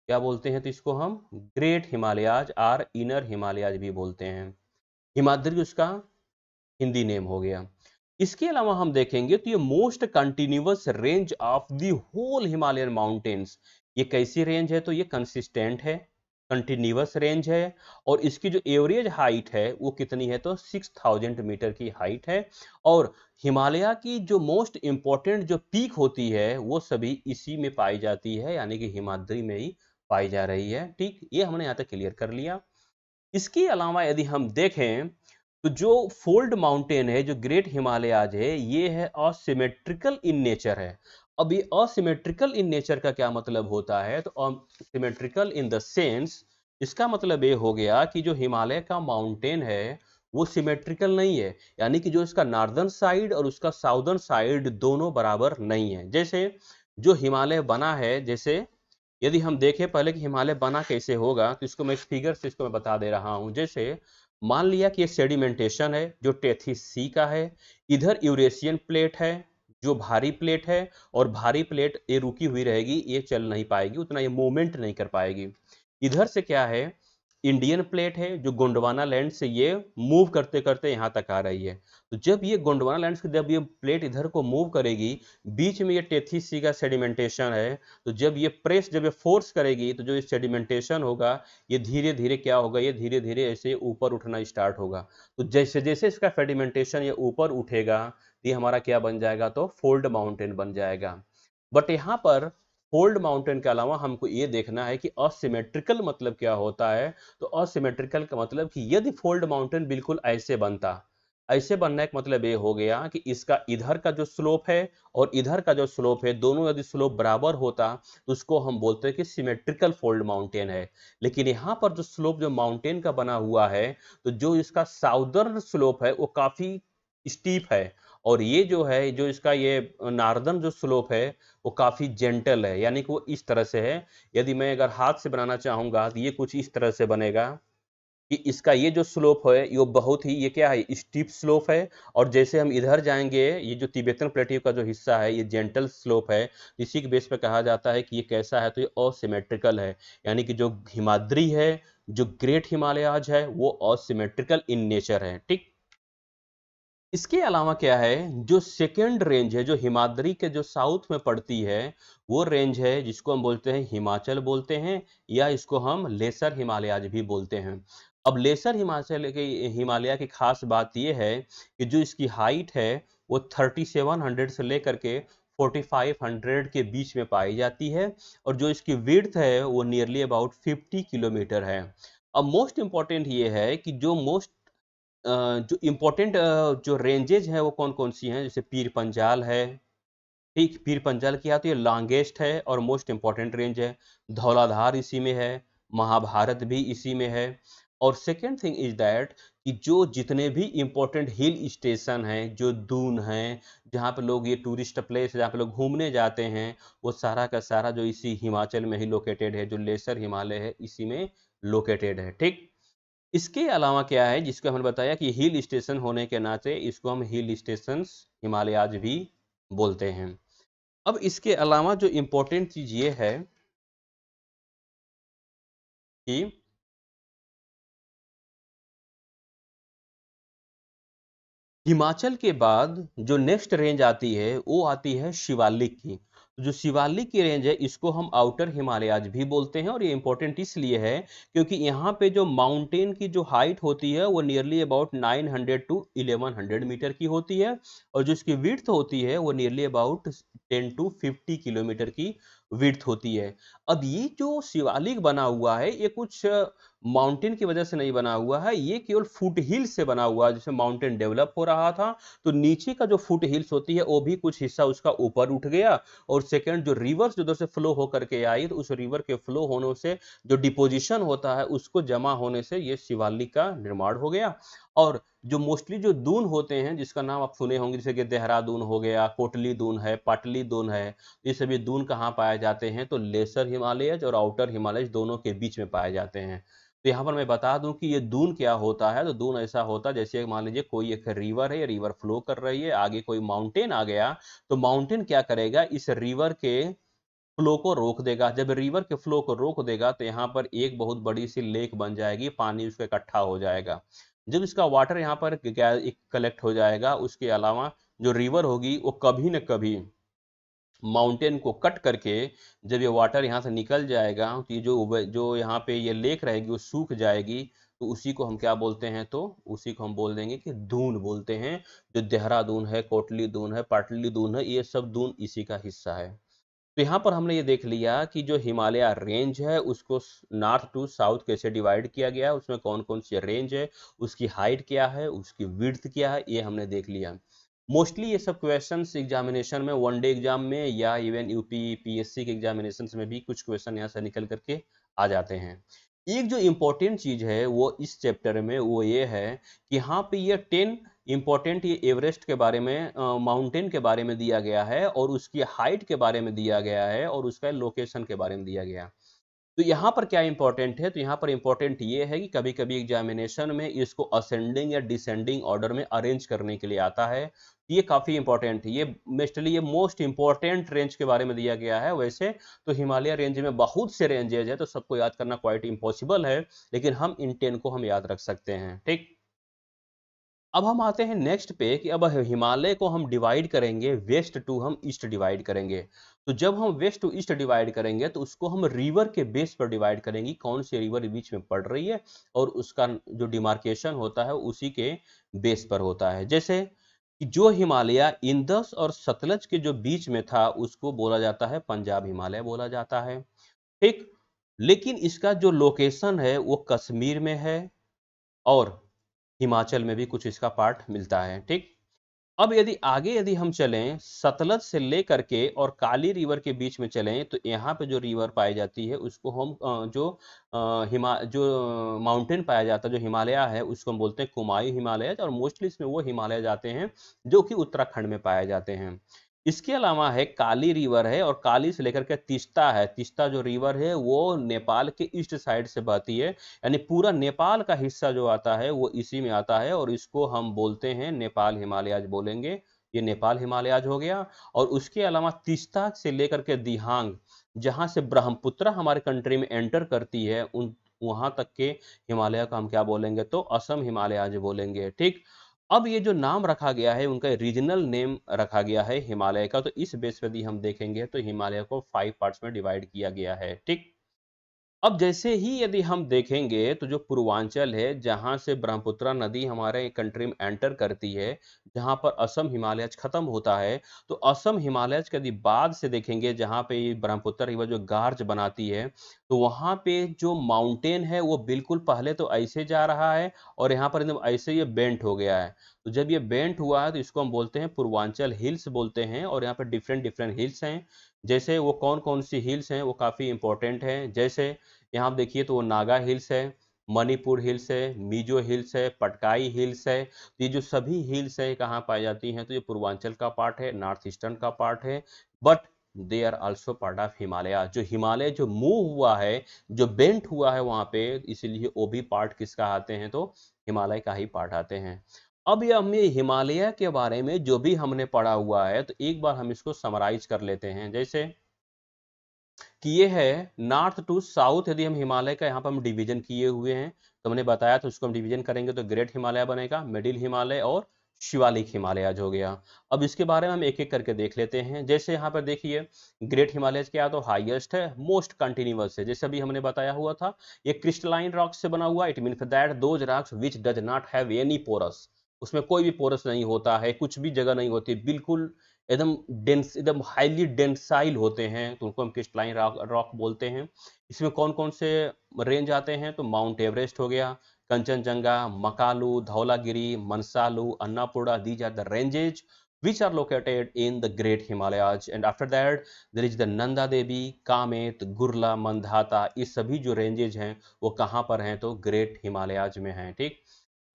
क्या बोलते हैं, तो इसको हम ग्रेट हिमालयाज और इनर हिमालयाज भी बोलते हैं। हिमाद्री उसका हिंदी नेम हो गया। इसके अलावा हम देखेंगे तो ये most continuous range of the whole Himalayan mountains, ये कैसी रेंज है, तो ये कंसिस्टेंट है, कंटिन्यूअस रेंज है, और इसकी जो एवरेज हाइट है वो कितनी है, तो 6000 मीटर की हाइट है। और हिमालय की जो मोस्ट इंपॉर्टेंट जो पीक होती है वो सभी इसी में पाई जाती है, यानी कि हिमाद्री में ही पाई जा रही है। ठीक, ये हमने यहाँ तक क्लियर कर लिया। इसके अलावा यदि हम देखें तो जो फोल्ड माउंटेन है, जो ग्रेट हिमालयाज है, ये है असिमेट्रिकल इन नेचर है। अब ये असिमेट्रिकल इन नेचर का क्या मतलब होता है, तो असिमेट्रिकल इन द सेंस, इसका मतलब ये हो गया कि जो हिमालय का माउंटेन है वो सिमेट्रिकल नहीं है, यानी कि जो इसका नॉर्दर्न साइड और उसका साउदर्न साइड दोनों बराबर नहीं है। जैसे जो हिमालय बना है, जैसे यदि हम देखें पहले कि हिमालय बना कैसे होगा, तो इसको मैं इस फिगर से इसको मैं बता दे रहा हूं। जैसे मान लिया कि ये सेडिमेंटेशन है जो टेथीस सी का है, इधर यूरेशियन प्लेट है जो भारी प्लेट है, और भारी प्लेट ये रुकी हुई रहेगी, ये चल नहीं पाएगी, उतना ये मूवमेंट नहीं कर पाएगी। इधर से क्या है इंडियन प्लेट है जो गोंडवाना लैंड से ये मूव करते करते यहाँ तक आ रही है। तो जब ये गोंडवाना लैंड से जब ये प्लेट इधर को मूव करेगी, बीच में ये टेथी सी का सेडिमेंटेशन है, तो जब ये फोर्स करेगी तो जो ये सेडिमेंटेशन होगा ये धीरे धीरे क्या होगा, ये धीरे धीरे ऐसे ऊपर उठना स्टार्ट होगा। तो जैसे जैसे इसका सेडिमेंटेशन ये ऊपर उठेगा, ये हमारा क्या बन जाएगा, तो फोल्ड माउंटेन बन जाएगा। बट यहाँ पर फोल्ड माउंटेन के अलावा हमको ये देखना है कि असिमेट्रिकल मतलब क्या होता है। तो असिमेट्रिकल का मतलब कि यदि फोल्ड माउंटेन बिल्कुल ऐसे बनता, ऐसे बनने का मतलब ये हो गया कि इसका इधर का जो स्लोप है और इधर का जो स्लोप है, दोनों यदि स्लोप बराबर होता तो उसको हम बोलते हैं कि सिमेट्रिकल फोल्ड माउंटेन है। लेकिन यहाँ पर जो स्लोप जो माउंटेन का बना हुआ है, तो जो इसका साउदर्न स्लोप है वो काफी स्टीप है, और ये जो है जो इसका ये नार्दर्न जो स्लोप है वो काफी जेंटल है, यानी कि वो इस तरह से है। यदि मैं अगर हाथ से बनाना चाहूंगा तो ये कुछ इस तरह से बनेगा कि इसका ये जो स्लोप है ये बहुत ही ये क्या है, स्टीप स्लोप है। और जैसे हम इधर जाएंगे, ये जो तिब्बतन प्लेट्यू का जो हिस्सा है ये जेंटल स्लोप है। इसी के बेस पे कहा जाता है कि ये कैसा है, तो ये असिमेट्रिकल है। यानी कि जो हिमाद्री है, जो ग्रेट हिमालयाज है, वो असिमेट्रिकल इन नेचर है। ठीक। इसके अलावा क्या है, जो सेकेंड रेंज है जो हिमाद्री के जो साउथ में पड़ती है, वो रेंज है जिसको हम बोलते हैं हिमाचल बोलते हैं, या इसको हम लेसर हिमालयाज भी बोलते हैं। अब लेसर हिमाचल के हिमालय की खास बात ये है कि जो इसकी हाइट है वो 3700 से लेकर के 4500 के बीच में पाई जाती है, और जो इसकी विड्थ है वो नियरली अबाउट 50 किलोमीटर है। अब मोस्ट इंपॉर्टेंट ये है कि जो इम्पोर्टेंट जो रेंजेज हैं वो कौन कौन सी हैं, जैसे पीर पंजाल है। ठीक, पीर पंजाल की है तो ये लॉन्गेस्ट है और मोस्ट इम्पोर्टेंट रेंज है। धौलाधार इसी में है, महाभारत भी इसी में है। और सेकेंड थिंग इज दैट कि जो जितने भी इम्पोर्टेंट हिल स्टेशन हैं, जो दून हैं, जहाँ पे लोग ये टूरिस्ट प्लेस जहाँ पे लोग घूमने जाते हैं, वो सारा का सारा जो इसी हिमाचल में ही लोकेटेड है। जो लेसर हिमालय है इसी में लोकेटेड है। ठीक। इसके अलावा क्या है, जिसको हमने बताया कि हिल स्टेशन होने के नाते इसको हम हिल स्टेशन हिमालयाज भी बोलते हैं। अब इसके अलावा जो इम्पोर्टेंट चीज ये है कि हिमाचल के बाद जो नेक्स्ट रेंज आती है वो आती है शिवालिक की। तो जो शिवालिक की रेंज है इसको हम आउटर हिमालयाज भी बोलते हैं, और ये इंपॉर्टेंट इसलिए है क्योंकि यहाँ पे जो माउंटेन की जो हाइट होती है वो नियरली अबाउट 900 टू 1100 मीटर की होती है, और जो इसकी विड्थ होती है वो नियरली अबाउट 10 टू 50 किलोमीटर की विड्थ होती है। अब ये जो शिवालिक बना हुआ है ये कुछ माउंटेन की वजह से नहीं बना हुआ है, ये केवल फुट हिल से बना हुआ है। जैसे माउंटेन डेवलप हो रहा था तो नीचे का जो फुट हिल्स होती है वो भी कुछ हिस्सा उसका ऊपर उठ गया, और सेकंड जो रिवर्स जो उधर से फ्लो होकर के आई तो उस रिवर के फ्लो होने से जो डिपोजिशन होता है उसको जमा होने से ये शिवालिक का निर्माण हो गया। और जो मोस्टली जो दून होते हैं जिसका नाम आप सुने होंगे, जैसे कि देहरादून हो गया, कोटली दून है, पाटली दून है, ये सभी दून कहाँ पाए जाते हैं, तो लेसर हिमालयज और आउटर हिमालयज दोनों के बीच में पाए जाते हैं। तो यहाँ पर मैं बता दूं कि ये दून क्या होता है। तो दून ऐसा होता है जैसे मान लीजिए कोई एक रिवर है, रिवर फ्लो कर रही है, आगे कोई माउंटेन आ गया, तो माउंटेन क्या करेगा, इस रिवर के फ्लो को रोक देगा। जब रिवर के फ्लो को रोक देगा तो यहाँ पर एक बहुत बड़ी सी लेक बन जाएगी, पानी उसका इकट्ठा हो जाएगा। जब इसका वाटर यहाँ पर कलेक्ट हो जाएगा, उसके अलावा जो रिवर होगी वो कभी न कभी माउंटेन को कट करके जब ये वाटर यहाँ से निकल जाएगा तो ये जो यहाँ पे ये लेक रहेगी वो सूख जाएगी। तो उसी को हम क्या बोलते हैं, तो उसी को हम बोल देंगे कि दून बोलते हैं। जो देहरादून है, कोटली दून है, पाटली दून है, ये सब दून इसी का हिस्सा है। तो यहाँ पर हमने ये देख लिया कि जो हिमालय रेंज है उसको नॉर्थ टू साउथ कैसे डिवाइड किया गया, उसमें कौन कौन सी रेंज है, उसकी हाइट क्या है, उसकी विड्थ क्या है, ये हमने देख लिया। मोस्टली ये सब क्वेश्चंस एग्जामिनेशन में, वनडे एग्जाम में या इवन यूपी पीएससी के एग्जामिनेशन में भी कुछ क्वेश्चन यहाँ से निकल करके आ जाते हैं। एक जो इम्पोर्टेंट चीज है वो इस चैप्टर में वो ये है कि यहाँ पे ये 10 इम्पोर्टेंट ये एवरेस्ट के बारे में, माउंटेन के बारे में दिया गया है, और उसकी हाइट के बारे में दिया गया है, और उसका लोकेशन के बारे में दिया गया। तो यहाँ पर क्या इंपॉर्टेंट है, तो यहाँ पर इंपॉर्टेंट ये है कि कभी कभी एग्जामिनेशन में इसको असेंडिंग या डिसेंडिंग ऑर्डर में अरेंज करने के लिए आता है। ये काफी इंपॉर्टेंट है, ये मोस्टली ये मोस्ट इंपॉर्टेंट रेंज के बारे में दिया गया है। वैसे तो हिमालय रेंज में बहुत से रेंजेज है, तो सबको याद करना क्वाइट इम्पॉसिबल है, लेकिन हम इन 10 को हम याद रख सकते हैं। ठीक, अब हम आते हैं नेक्स्ट पे कि अब हिमालय को हम डिवाइड करेंगे, वेस्ट टू हम ईस्ट डिवाइड करेंगे। तो जब हम वेस्ट टू ईस्ट डिवाइड करेंगे तो उसको हम रिवर के बेस पर डिवाइड करेंगे, कौन सी रिवर बीच में पड़ रही है, और उसका जो डिमार्केशन होता है उसी के बेस पर होता है। जैसे कि जो हिमालय इंदस और सतलज के जो बीच में था उसको बोला जाता है पंजाब हिमालय बोला जाता है। ठीक, लेकिन इसका जो लोकेशन है वो कश्मीर में है, और हिमाचल में भी कुछ इसका पार्ट मिलता है। ठीक, अब यदि हम चलें सतलज से लेकर के और काली रिवर के बीच में चलें, तो यहाँ पे जो रिवर पाई जाती है उसको हम जो माउंटेन पाया जाता है, जो हिमालय है, उसको हम बोलते हैं कुमायूं हिमालय, और मोस्टली इसमें वो हिमालय जाते हैं जो कि उत्तराखंड में पाए जाते हैं। इसके अलावा है काली रिवर है, और काली से लेकर के तीस्ता है। तीस्ता जो रिवर है वो नेपाल के ईस्ट साइड से बहती है, यानी पूरा नेपाल का हिस्सा जो आता है वो इसी में आता है, और इसको हम बोलते हैं नेपाल हिमालयाज बोलेंगे। ये नेपाल हिमालयाज हो गया। और उसके अलावा तीस्ता से लेकर के दिहांग, जहां से ब्रह्मपुत्र हमारे कंट्री में एंटर करती है, उन वहां तक के हिमालय का हम क्या बोलेंगे, तो असम हिमालयाज बोलेंगे। ठीक, अब ये जो नाम रखा गया है उनका रीजनल नेम रखा गया है हिमालय का। तो इस बेस पे यदि हम देखेंगे तो हिमालय को 5 पार्ट्स में डिवाइड किया गया है। ठीक, अब जैसे ही यदि हम देखेंगे तो जो पूर्वांचल है, जहां से ब्रह्मपुत्र नदी हमारे कंट्री में एंटर करती है, जहां पर असम हिमालयज खत्म होता है, तो असम हिमालयज के यदि बाद से देखेंगे, जहां पे ये ब्रह्मपुत्र रिवर जो गार्ज बनाती है, तो वहां पे जो माउंटेन है वो बिल्कुल पहले तो ऐसे जा रहा है, और यहाँ पर एकदम ऐसे ये बेंट हो गया है। तो जब ये बेंट हुआ है तो इसको हम बोलते हैं पूर्वांचल हिल्स बोलते हैं, और यहाँ पर डिफरेंट डिफरेंट हिल्स हैं। जैसे वो कौन कौन सी हिल्स हैं वो काफी इंपॉर्टेंट है। जैसे यहाँ आप देखिए तो वो नागा हिल्स है, मणिपुर हिल्स है, मिजो हिल्स है, पटकाई हिल्स है। तो ये जो सभी हिल्स है कहाँ पाई जाती हैं, तो ये पूर्वांचल का पार्ट है, नॉर्थ ईस्टर्न का पार्ट है, but they are also part of Himalaya. जो हिमालय जो मूव हुआ है, जो बेंट हुआ है वहां पे, इसीलिए वो भी पार्ट किसका आते हैं, तो हिमालय का ही पार्ट आते हैं। अब ये हमें हिमालय के बारे में जो भी हमने पढ़ा हुआ है, तो एक बार हम इसको समराइज कर लेते हैं। जैसे कि ये है नॉर्थ टू साउथ, यदि हम हिमालय का यहाँ पर हम डिवीजन किए हुए हैं, तो हमने बताया तो उसको हम डिवीजन करेंगे तो ग्रेट हिमालय बनेगा, मिडिल हिमालय और शिवालिक हिमालय हो गया। अब इसके बारे में हम एक एक करके देख लेते हैं। जैसे यहाँ पर देखिए ग्रेट हिमालय क्या, तो हाईएस्ट है, मोस्ट कंटिन्यूअस है, जैसे अभी हमने बताया हुआ था, ये क्रिस्टलाइन रॉक से बना हुआ। It mean that those rocks which does not have any porous, उसमें कोई भी पोरस नहीं होता है, कुछ भी जगह नहीं होती, बिल्कुल एकदम डेंस, एकदम हाईली डेंसाइल होते हैं, तो उनको हम क्रिस्टलाइन रॉक बोलते हैं। इसमें कौन कौन से रेंज आते हैं, तो माउंट एवरेस्ट हो गया, Kanchenjunga, Makalu, Dhaulagiri, Manaslu, Annapurna, these are the ranges which are located in the great himalayas, and after that there is the nanda devi, Kamet, Gurla, Mandhata. ये सभी जो रेंजेज हैं वो कहाँ पर हैं, तो ग्रेट हिमालयाज में हैं। ठीक,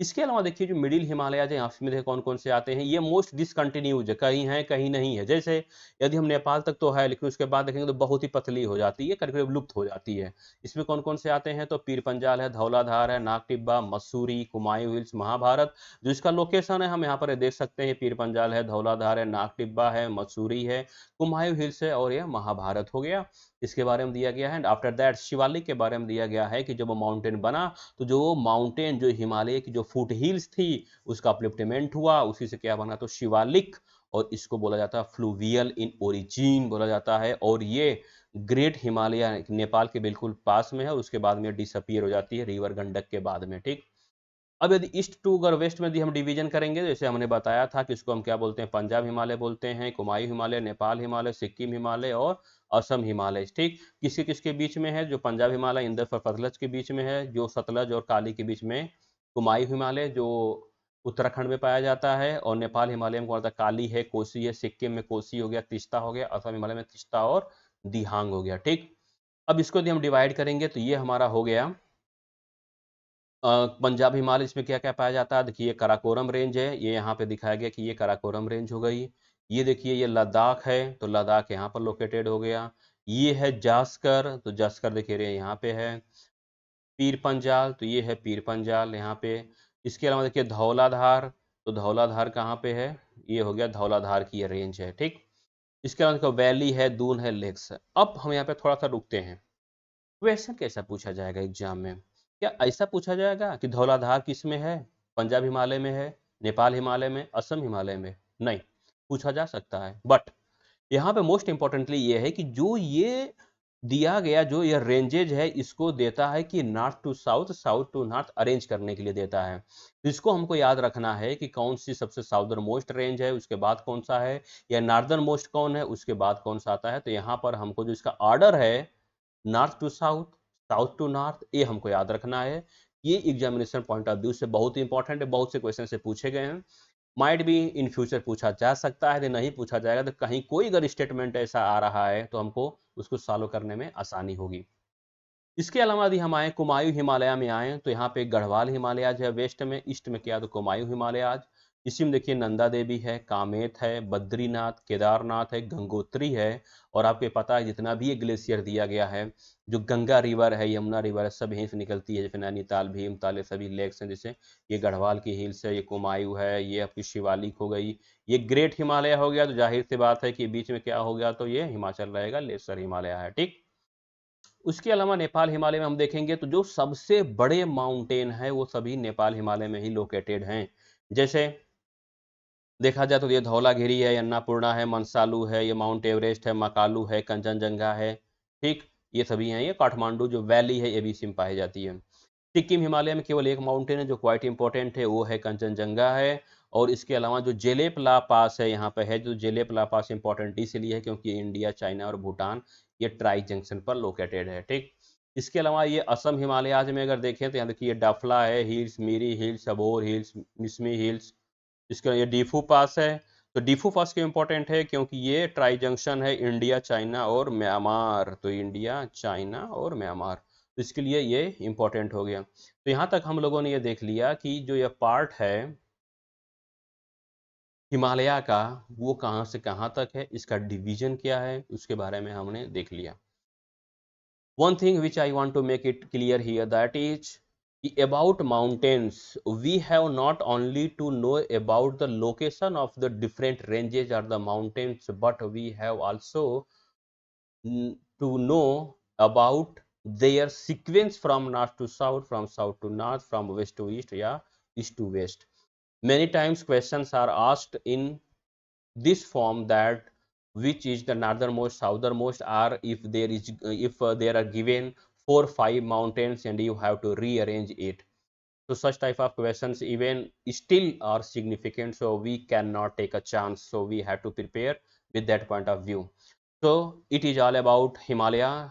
इसके अलावा देखिए जो मिडिल हिमालय है, में देखिए कौन कौन से आते हैं, ये मोस्ट डिसकंटिन्यूज है, कहीं है कहीं नहीं है। जैसे यदि हम नेपाल तक तो है, लेकिन उसके बाद देखेंगे तो बहुत ही पतली हो जाती है, करीब करीब लुप्त हो जाती है। इसमें कौन कौन से आते हैं, तो पीर पंजाल है, धौलाधार है, नाग टिब्बा, मसूरी, कुमायूं हिल्स, महाभारत। जो इसका लोकेशन है हम यहाँ पर देख सकते हैं, पीर पंजाल है, धौलाधार है, नाग टिब्बा है, मसूरी है, कुमायूं हिल्स है, और यह महाभारत हो गया। इसके बारे में दिया गया है। एंड आफ्टर दैट शिवालिक के बारे में दिया गया है कि जब वो माउंटेन बना, तो जो माउंटेन जो हिमालय की जो फुट हिल्स थी उसका अपलिफ्टमेंट हुआ, उसी से क्या बना, तो शिवालिक। और इसको बोला जाता है फ्लूवियल इन ओरिजिन बोला जाता है, और ये ग्रेट हिमालय नेपाल के बिल्कुल पास में है, और उसके बाद में डिसअपियर हो जाती है रिवर गंडक के बाद में। ठीक, अब यदि ईस्ट टू अगर वेस्ट में यदि हम डिवीजन करेंगे, जैसे हमने बताया था कि इसको हम क्या बोलते हैं, पंजाब हिमालय बोलते हैं, कुमायूं हिमालय, नेपाल हिमालय, सिक्किम हिमालय और असम हिमालय। ठीक, किसके किसके बीच में है, जो पंजाब हिमालय इंदस और सतलज के बीच में है, जो सतलज और काली के बीच में कुमायूं हिमालय जो उत्तराखंड में पाया जाता है, और नेपाल हिमालय में कौन सा, काली है, कोसी है, सिक्किम में कोसी हो गया, तीस्ता हो गया, असम हिमालय में तीस्ता और दिहांग हो गया। ठीक, अब इसको यदि हम डिवाइड करेंगे तो ये हमारा हो गया पंजाब हिमालय। इसमें क्या क्या पाया जाता है, देखिए काराकोरम रेंज है, ये यहाँ पे दिखाया गया कि ये काराकोरम रेंज हो गई। ये देखिए ये लद्दाख है, तो लद्दाख यहाँ पर लोकेटेड हो गया। ये है जास्कर, तो जास्कर देखिए रहे यहाँ पे है। पीर पंजाल, तो ये है पीर पंजाल यहाँ पे। इसके अलावा देखिए धौलाधार, तो धौलाधार कहाँ पे है, ये हो गया धौलाधार की ये रेंज है, ठीक। इसके अलावा देखो वैली है, दून है, लेक्स है। अब हम यहाँ पे थोड़ा सा रुकते हैं, क्वेश्चन कैसा पूछा जाएगा एग्जाम में। क्या ऐसा पूछा जाएगा कि धौलाधार किस में है, पंजाब हिमालय में है, नेपाल हिमालय में, असम हिमालय में? नहीं, पूछा जा सकता है, बट यहाँ पे मोस्ट इंपॉर्टेंटली ये है कि जो ये दिया गया जो ये रेंजेज है, इसको देता है कि north to south, south to north arrange करने के लिए देता है। तो इसको हमको याद रखना है कि कौन सी सबसे साउदर्न मोस्ट रेंज है, उसके बाद कौन सा है, या नॉर्दर्न मोस्ट कौन है, उसके बाद कौन सा आता है। तो यहाँ पर हमको जो इसका ऑर्डर है, north to south, south to north, ये हमको याद रखना है। ये एग्जामिनेशन पॉइंट ऑफ व्यू से बहुत इंपॉर्टेंट है, बहुत से क्वेश्चन से पूछे गए हैं। माइट भी इन फ्यूचर पूछा जा सकता है, यदि नहीं पूछा जाएगा तो कहीं कोई अगर स्टेटमेंट ऐसा आ रहा है तो हमको उसको सॉल्व करने में आसानी होगी। इसके अलावा यदि हम आए कुमायूं हिमालय में आए, तो यहाँ पे गढ़वाल हिमालयाज है वेस्ट में, ईस्ट में क्या तो कुमायूं हिमालयाज। इसी में देखिए नंदा देवी है, कामेत है, बद्रीनाथ, केदारनाथ है, गंगोत्री है। और आपको पता है जितना भी ये ग्लेशियर दिया गया है, जो गंगा रिवर है, यमुना रिवर है, सब यहीं से निकलती है, जैसे नैनीताल, भीमताल, ये सभी लेक्स हैं। जैसे ये गढ़वाल की हिल्स है, ये कुमायूं है, ये आपकी शिवालिक हो गई, ये ग्रेट हिमालय हो गया। तो जाहिर सी बात है कि बीच में क्या हो गया, तो ये हिमाचल रहेगा, लेसर हिमालय है, ठीक। उसके अलावा नेपाल हिमालय में हम देखेंगे तो जो सबसे बड़े माउंटेन है वो सभी नेपाल हिमालय में ही लोकेटेड हैं। जैसे देखा जाए तो ये धौलागिरी है, अन्नापूर्णा है, मनसालू है, ये माउंट एवरेस्ट है, मकालू है, कंचनजंगा है, ठीक। ये सभी हैं। ये काठमांडू जो वैली है ये भी इसी में पाई जाती है। सिक्किम हिमालय में केवल एक माउंटेन है जो क्वाइट इंपॉर्टेंट है, वो है कंचनजंगा है। और इसके अलावा जो जेलेप ला पास है यहाँ पे है, जो जेलेप ला पास इंपॉर्टेंट इसलिए है क्योंकि ये इंडिया, चाइना और भूटान ये ट्राई जंक्शन पर लोकेटेड है, ठीक। इसके अलावा ये असम हिमालयाज में अगर देखें तो यहाँ देखिए डाफला है, हिल्स, मीरी hills, Sabour hills, Mishmi hills. इसके ये डीफू पास है। तो डीफू पास क्यों इंपॉर्टेंट है, क्योंकि ये ट्राई जंक्शन है इंडिया, चाइना और म्यांमार। तो इंडिया, चाइना और म्यांमार, तो इसके लिए ये इंपॉर्टेंट हो गया। तो यहाँ तक हम लोगों ने ये देख लिया कि जो ये पार्ट है हिमालय का, वो कहाँ से कहाँ तक है, इसका डिवीजन क्या है, उसके बारे में हमने देख लिया। One thing which I want to make it clear here, that is about mountains. We have not only to know about the location of the different ranges or the mountains, but we have also to know about their sequence from north to south, from south to north, from west to east, yeah, east to west. Many times questions are asked in this form, that which is the northernmost, southernmost, or if there is if there are given 4 5 mountains and you have to rearrange it. So such type of questions even still are significant, so we cannot take a chance, so we have to prepare with that point of view. So it is all about Himalaya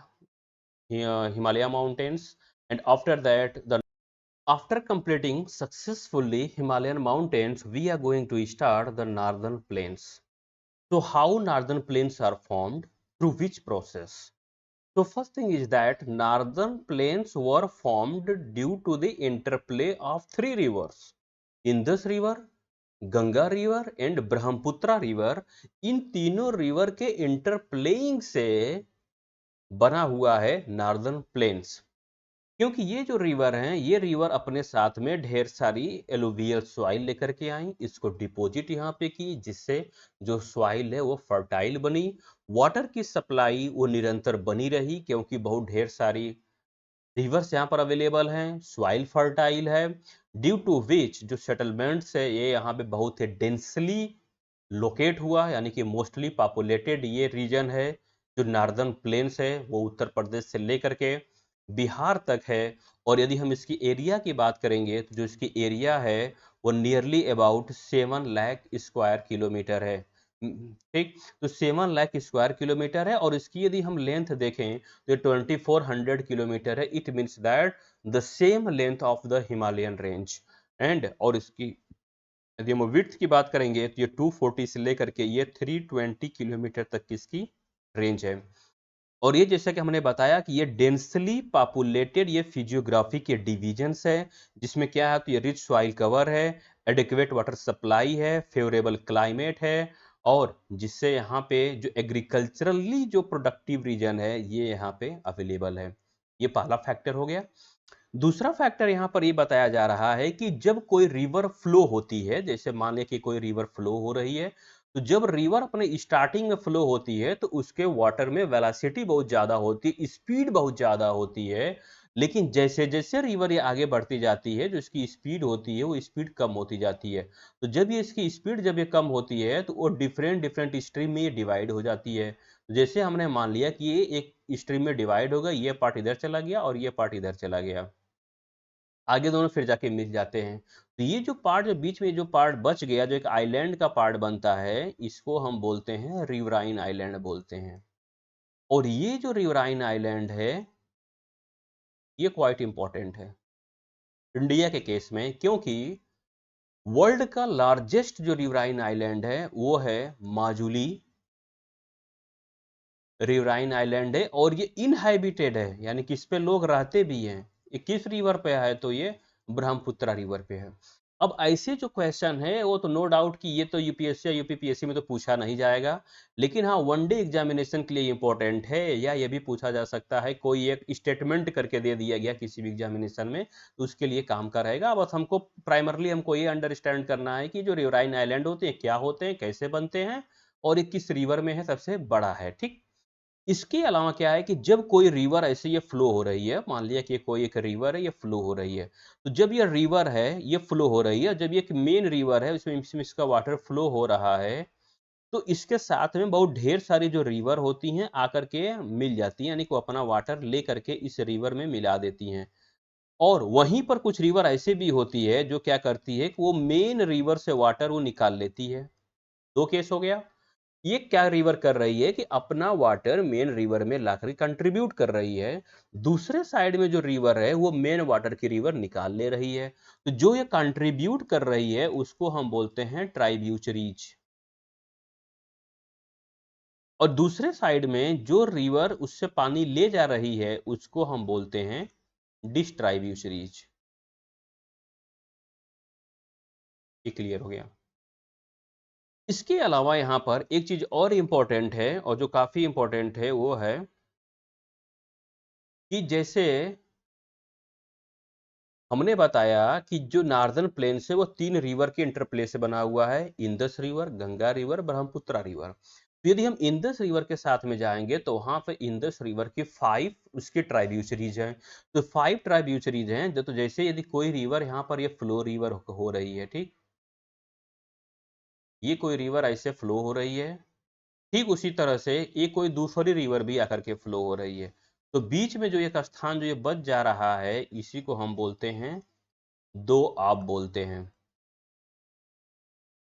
mountains. And after that, the after completing successfully Himalayan mountains, we are going to start the northern plains. So how northern plains are formed? Through which process? So first thing is that northern plains were formed due to the interplay of 3 rivers. Indus River, Ganga River and Brahmaputra River. इन तीनों river के इंटरप्लेइंग से बना हुआ है northern plains. क्योंकि ये जो river हैं, ये रिवर अपने साथ में ढेर सारी एलुवियल सॉइल लेकर के आई, इसको डिपॉजिट यहाँ पे की, जिससे जो सॉइल है वो फर्टाइल बनी। वाटर की सप्लाई वो निरंतर बनी रही, क्योंकि बहुत ढेर सारी रिवर्स यहाँ पर अवेलेबल हैं, सॉइल फर्टाइल है। ड्यू टू विच जो सेटलमेंट्स है ये यहाँ पे बहुत ही डेंसली लोकेट हुआ, यानी कि मोस्टली पॉपुलेटेड ये रीजन है। जो नॉर्दर्न प्लेन्स है वो उत्तर प्रदेश से लेकर के बिहार तक है। और यदि हम इसकी एरिया की बात करेंगे तो जो इसकी एरिया है वो nearly about 7 lakh square kilometre है, ठीक। तो 7 लाख स्क्वायर किलोमीटर है, और इसकी यदि हम लेंथ देखें तो 2400 किलोमीटर है। It means that the same length of the Himalayan range. And और इसकी यदि हम विड्थ की बात करेंगे तो ये 240 से लेकर के ये 320 किलोमीटर तक की इसकी रेंज है। और ये जैसा कि हमने बताया कि ये डेंसली पॉपुलेटेड ये फिजियोग्राफी के डिवीजन्स है, जिसमें क्या है तो ये रिच सॉइल कवर है, एडिक्वेट वाटर सप्लाई है, फेवरेबल क्लाइमेट है, और जिससे यहाँ पे जो एग्रीकल्चरली जो प्रोडक्टिव रीजन है ये यहाँ पे अवेलेबल है। ये पहला फैक्टर हो गया। दूसरा फैक्टर यहाँ पर ये बताया जा रहा है कि जब कोई रिवर फ्लो होती है, जैसे मान लें कि कोई रिवर फ्लो हो रही है, तो जब रिवर अपने स्टार्टिंग में फ्लो होती है तो उसके वाटर में वेलोसिटी बहुत ज्यादा होती है, स्पीड बहुत ज्यादा होती है। लेकिन जैसे जैसे रिवर ये आगे बढ़ती जाती है, जो इसकी स्पीड होती है वो स्पीड कम होती जाती है। तो जब ये इसकी स्पीड जब ये कम होती है तो वो डिफरेंट डिफरेंट स्ट्रीम में ये डिवाइड हो जाती है। जैसे हमने मान लिया कि ये एक स्ट्रीम में डिवाइड होगा, ये पार्ट इधर चला गया और ये पार्ट इधर चला गया, आगे दोनों फिर जाके मिल जाते हैं। तो ये जो पार्ट, जो बीच में जो पार्ट बच गया, जो एक आइलैंड का पार्ट बनता है, इसको हम बोलते हैं रिवराइन आइलैंड बोलते हैं। और ये जो रिवराइन आइलैंड है ये क्वाइट इंपॉर्टेंट है इंडिया के केस में, क्योंकि वर्ल्ड का लार्जेस्ट जो रिवराइन आइलैंड है वो है माजुली रिवराइन आइलैंड है। और ये इनहाइबिटेड है, यानी कि इस पे लोग रहते भी हैं। ये किस रिवर पे है? तो ये ब्रह्मपुत्रा रिवर पे है। अब ऐसे जो क्वेश्चन है वो तो नो डाउट कि ये तो यूपीएससी या यूपीपीएससी में तो पूछा नहीं जाएगा, लेकिन हाँ वनडे एग्जामिनेशन के लिए इंपॉर्टेंट है, या ये भी पूछा जा सकता है, कोई एक स्टेटमेंट करके दे दिया गया किसी भी एग्जामिनेशन में तो उसके लिए काम का रहेगा। बस हमको प्राइमरली हमको ये अंडरस्टैंड करना है कि जो रिवराइन आइलैंड होते हैं क्या होते हैं, कैसे बनते हैं, और ये किस रिवर में है, सबसे बड़ा है। ठीक। इसके अलावा क्या है कि जब कोई रिवर ऐसे ये फ्लो हो रही है, मान लिया कि कोई एक रिवर है ये फ्लो हो रही है, तो जब ये रिवर है ये फ्लो हो रही है, जब ये एक मेन रिवर है इसमें इसका वाटर फ्लो हो रहा है, तो इसके साथ में बहुत ढेर सारी जो रिवर होती हैं आकर के मिल जाती हैं, यानी कि वो अपना वाटर ले करके इस रिवर में मिला देती हैं। और वहीं पर कुछ रिवर ऐसे भी होती है जो क्या करती है कि वो मेन रिवर से वाटर वो निकाल लेती है। दो केस हो गया। ये क्या रिवर कर रही है कि अपना वाटर मेन रिवर में लाकर कंट्रीब्यूट कर रही है, दूसरे साइड में जो रिवर है वो मेन वाटर की रिवर निकाल ले रही है। तो जो ये कंट्रीब्यूट कर रही है उसको हम बोलते हैं ट्राइब्यूचरीज, और दूसरे साइड में जो रिवर उससे पानी ले जा रही है उसको हम बोलते हैं डिस्ट्राइब्यूचरीज। ये क्लियर हो गया। इसके अलावा यहां पर एक चीज और इंपॉर्टेंट है, और जो काफी इंपॉर्टेंट है वो है कि जैसे हमने बताया कि जो नार्दर्न प्लेन से वो तीन रिवर के इंटरप्ले से बना हुआ है, Indus river, Ganga river, Brahmaputra river. तो यदि हम इंदस रिवर के साथ में जाएंगे तो वहां पे इंदस रिवर की 5 उसके ट्राइब्यूचरीज हैं। तो 5 ट्राइब्यूचरीज हैं, तो जैसे यदि कोई रिवर यहाँ पर ये फ्लो रिवर हो रही है, ठीक, ये कोई रिवर ऐसे फ्लो हो रही है, ठीक उसी तरह से ये कोई दूसरी रिवर भी आकर के फ्लो हो रही है, तो बीच में जो एक स्थान जो ये बच जा रहा है इसी को हम बोलते हैं दो आप बोलते हैं।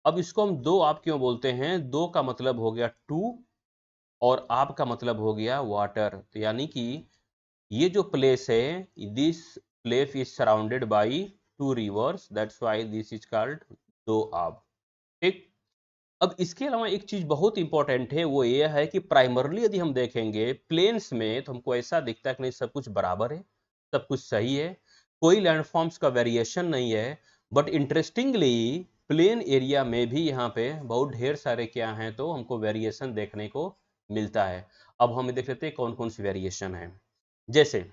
अब इसको हम दो आप क्यों बोलते हैं? दो का मतलब हो गया टू, और आप का मतलब हो गया वाटर। तो यानी कि ये जो प्लेस है, this place is surrounded by two reverse, that's why this is called दो आप। ठीक। अब इसके अलावा एक चीज बहुत इंपॉर्टेंट है, वो ये है कि प्राइमरली यदि हम देखेंगे प्लेन्स में तो हमको ऐसा दिखता है कि नहीं सब कुछ बराबर है, सब कुछ सही है, कोई लैंडफॉर्म्स का वेरिएशन नहीं है। बट इंटरेस्टिंगली प्लेन एरिया में भी यहाँ पे बहुत ढेर सारे क्या हैं, तो हमको वेरिएशन देखने को मिलता है। अब हम देख लेते हैं कौन कौन सी वेरिएशन है। जैसे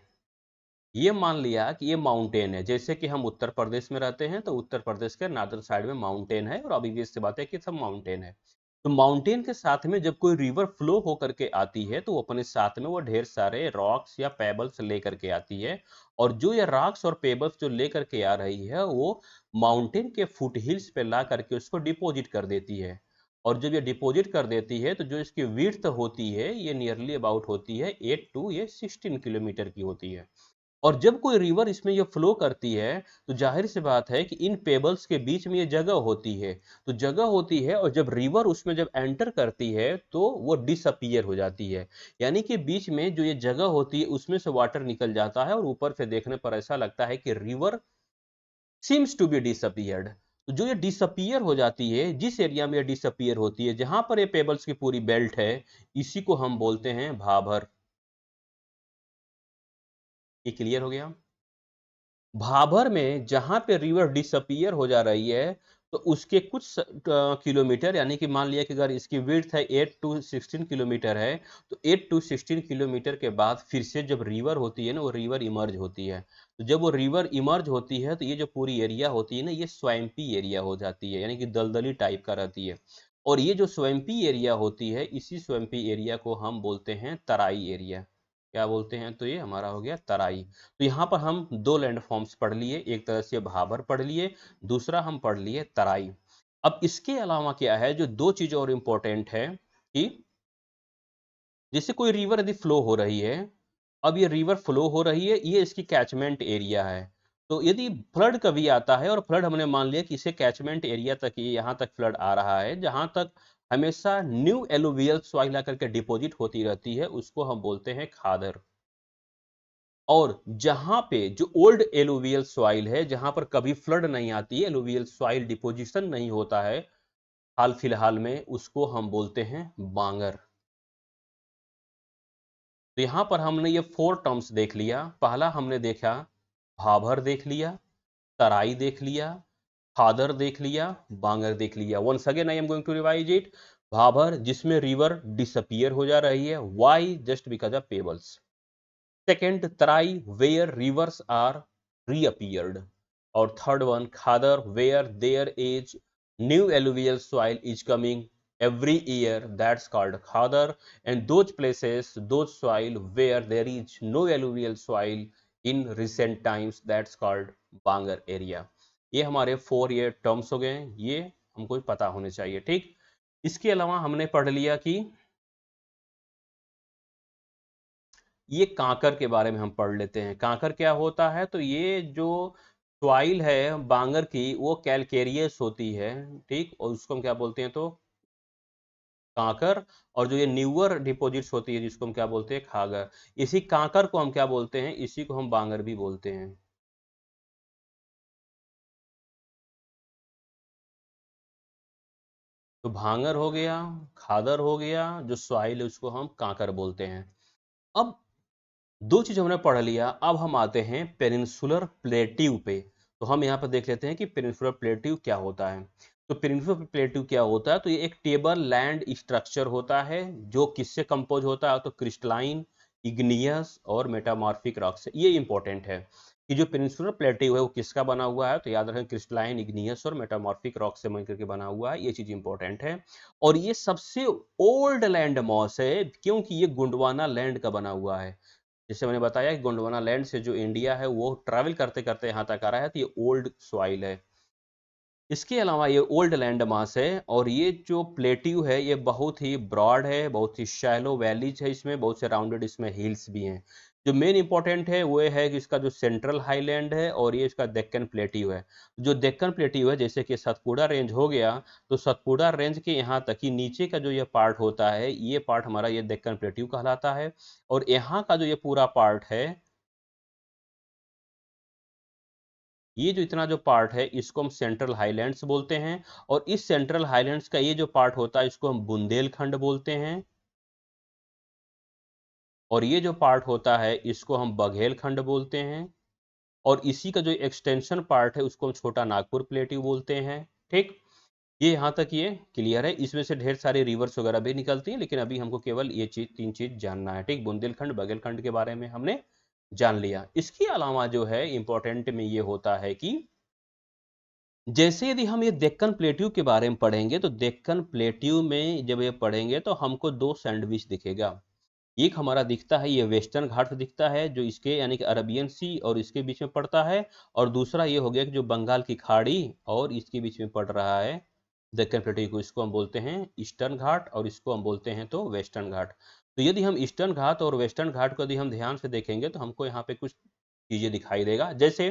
ये मान लिया कि ये माउंटेन है, जैसे कि हम उत्तर प्रदेश में रहते हैं तो उत्तर प्रदेश के नॉर्दर्न साइड में माउंटेन है, और अभी से बात है कि सब माउंटेन है। तो माउंटेन के साथ में जब कोई रिवर फ्लो होकर के आती है तो वो अपने साथ में वो ढेर सारे रॉक्स या पेबल्स लेकर के आती है, और जो ये रॉक्स और पेबल्स जो लेकर के आ रही है वो माउंटेन के फुट हिल्स पे ला करके उसको डिपॉजिट कर देती है। और जब ये डिपॉजिट कर देती है तो जो इसकी विड्थ होती है ये नियरली अबाउट होती है 8 टू ये 16 किलोमीटर की होती है। और जब कोई रिवर इसमें ये फ्लो करती है तो जाहिर सी बात है कि इन पेबल्स के बीच में ये जगह होती है, तो जगह होती है, और जब रिवर उसमें जब एंटर करती है तो वो डिसअपियर हो जाती है, यानी कि बीच में जो ये जगह होती है उसमें से वाटर निकल जाता है, और ऊपर से देखने पर ऐसा लगता है कि river seems to be disappeared. तो जो ये डिसअपियर हो जाती है, जिस एरिया में ये डिसअपियर होती है, जहां पर ये पेबल्स की पूरी बेल्ट है, इसी को हम बोलते हैं भाभर। ये क्लियर हो गया? भाभर में जहां पे रिवर डिसअपियर हो जा रही है तो उसके कुछ किलोमीटर, यानी कि मान लिया कि अगर इसकी विड्थ है 8 टू 16 किलोमीटर है, तो 8 टू 16 किलोमीटर के बाद फिर से जब रिवर होती है ना, वो रिवर इमर्ज होती है। तो जब वो रिवर इमर्ज होती है तो ये जो पूरी एरिया होती है ना, ये स्वैम्पी एरिया हो जाती है, यानी कि दलदली टाइप का रहती है। और ये जो स्वैम्पी एरिया होती है, इसी स्वैम्पी एरिया को हम बोलते हैं तराई एरिया। क्या बोलते हैं? तो ये हमारा हो गया तराई। तो यहाँ पर हम दो लैंड फॉर्म्स पढ़ लिए, एक तरह से भाबर पढ़ लिए, दूसरा हम पढ़ लिए तराई। अब इसके अलावा क्या है, जो दो चीज और इंपॉर्टेंट है कि जैसे कोई रिवर यदि फ्लो हो रही है, अब ये रिवर फ्लो हो रही है, ये इसकी कैचमेंट एरिया है। तो यदि फ्लड कभी आता है, और फ्लड हमने मान लिया कि इसे कैचमेंट एरिया तक, ये यहाँ तक फ्लड आ रहा है, जहां तक हमेशा न्यू एलुवियल सॉइल आकर के डिपॉजिट होती रहती है, उसको हम बोलते हैं खादर। और जहां पे जो ओल्ड एलुवियल सॉइल है, जहां पर कभी फ्लड नहीं आती है, एलुवियल सॉइल डिपोजिशन नहीं होता है हाल फिलहाल में, उसको हम बोलते हैं बांगर। तो यहां पर हमने ये 4 टर्म्स देख लिया। पहला हमने देखा भाभर देख लिया, तराई देख लिया, खादर देख लिया, बांगर देख लिया। Once again I am going to revise it. Bhabar, जिसमें रिवर डिसअपियर हो जा रही है, why? Just because of pebbles. Second Terai, where rivers are reappeared. और third one Khadar, where there is new alluvial soil is coming every year, that's called khadar. And those places, those soil where there is no alluvial soil in recent times, that's called Bangar area. ये हमारे 4 ये terms हो गए, ये हमको पता होने चाहिए, ठीक। इसके अलावा हमने पढ़ लिया कि ये कांकर के बारे में हम पढ़ लेते हैं। कांकर क्या होता है? तो ये जो सॉइल है बांगर की, वो कैलकेरियस होती है, ठीक, और उसको हम क्या बोलते हैं? तो कांकर। और जो ये न्यूअर डिपॉजिट्स होती है, जिसको हम क्या बोलते हैं? खागर। इसी कांकर को हम क्या बोलते हैं? इसी को हम बांगर भी बोलते हैं। तो भांगर हो गया, खादर हो गया, जो सॉइल है उसको हम कांकर बोलते हैं। अब दो चीज हमने पढ़ लिया, अब हम आते हैं पेनिनसुलर प्लेट्यू पे। तो हम यहाँ पर देख लेते हैं कि पेनिनसुलर प्लेट्यू क्या होता है। तो पेनिनसुलर प्लेट्यू क्या होता है? तो ये एक टेबल लैंड स्ट्रक्चर होता है, जो किससे कंपोज होता है? तो क्रिस्टलाइन, इग्नियस और मेटामॉर्फिक रॉक से। ये इंपॉर्टेंट है कि जो पेनिनसुलर प्लेट्यू है वो किसका बना हुआ है। तो याद रखें, क्रिस्टलाइन, इग्नियस और मेटामॉर्फिक रॉक से मिलकर के बना हुआ है। ये चीज इंपॉर्टेंट है। और ये सबसे ओल्ड लैंड मॉस है, क्योंकि ये गोंडवाना लैंड का बना हुआ है। जैसे मैंने बताया कि गोंडवाना लैंड से जो इंडिया है वो ट्रैवल करते करते यहाँ तक आ रहा है, तो ये ओल्ड सॉइल है। इसके अलावा ये ओल्ड लैंड मास है, और ये जो प्लेट्यू है ये बहुत ही ब्रॉड है, बहुत ही शैलो वैलीज है, इसमें बहुत से राउंडेड इसमें हिल्स भी हैं। जो मेन इंपॉर्टेंट है वो है कि इसका जो सेंट्रल हाईलैंड है, और ये इसका डेक्कन प्लेट्यू है। जो डेक्कन प्लेट्यू है, जैसे कि सतपुड़ा रेंज हो गया, तो सतपुड़ा रेंज के यहाँ तक ही नीचे का जो ये पार्ट होता है, ये पार्ट हमारा ये डेक्कन प्लेट्यू कहलाता है। और यहाँ का जो ये पूरा पार्ट है, ये जो इतना जो पार्ट है, इसको हम सेंट्रल हाईलैंड्स बोलते हैं। और इस सेंट्रल हाईलैंड्स का ये जो पार्ट होता है, इसको हम बुंदेलखंड बोलते हैं। और ये जो पार्ट होता है, इसको हम बघेलखंड बोलते हैं। और इसी का जो एक्सटेंशन पार्ट है, उसको हम छोटा नागपुर प्लेट्यू बोलते हैं, ठीक। ये यहाँ तक ये क्लियर है। इसमें से ढेर सारे रिवर्स वगैरह भी निकलती हैं, लेकिन अभी हमको केवल ये चीज, तीन चीज जानना है, ठीक। बुंदेलखंड, बघेलखंड के बारे में हमने जान लिया। इसके अलावा जो है इंपॉर्टेंट में ये होता है कि जैसे यदि हम ये डेक्कन प्लेट्यू के बारे में पढ़ेंगे, तो डेक्कन प्लेट्यू में जब ये पढ़ेंगे तो हमको दो सैंडविच दिखेगा। एक हमारा दिखता है, ये वेस्टर्न घाट दिखता है, जो इसके यानी कि अरबियन सी और इसके बीच में पड़ता है। और दूसरा ये हो गया कि जो बंगाल की खाड़ी और इसके बीच में पड़ रहा है डेक्कन प्लेट्यू को, इसको हम बोलते हैं ईस्टर्न घाट, और इसको हम बोलते हैं तो वेस्टर्न घाट। तो यदि हम ईस्टर्न घाट और वेस्टर्न घाट को यदि हम ध्यान से देखेंगे, तो हमको यहाँ पे कुछ चीजें दिखाई देगा। जैसे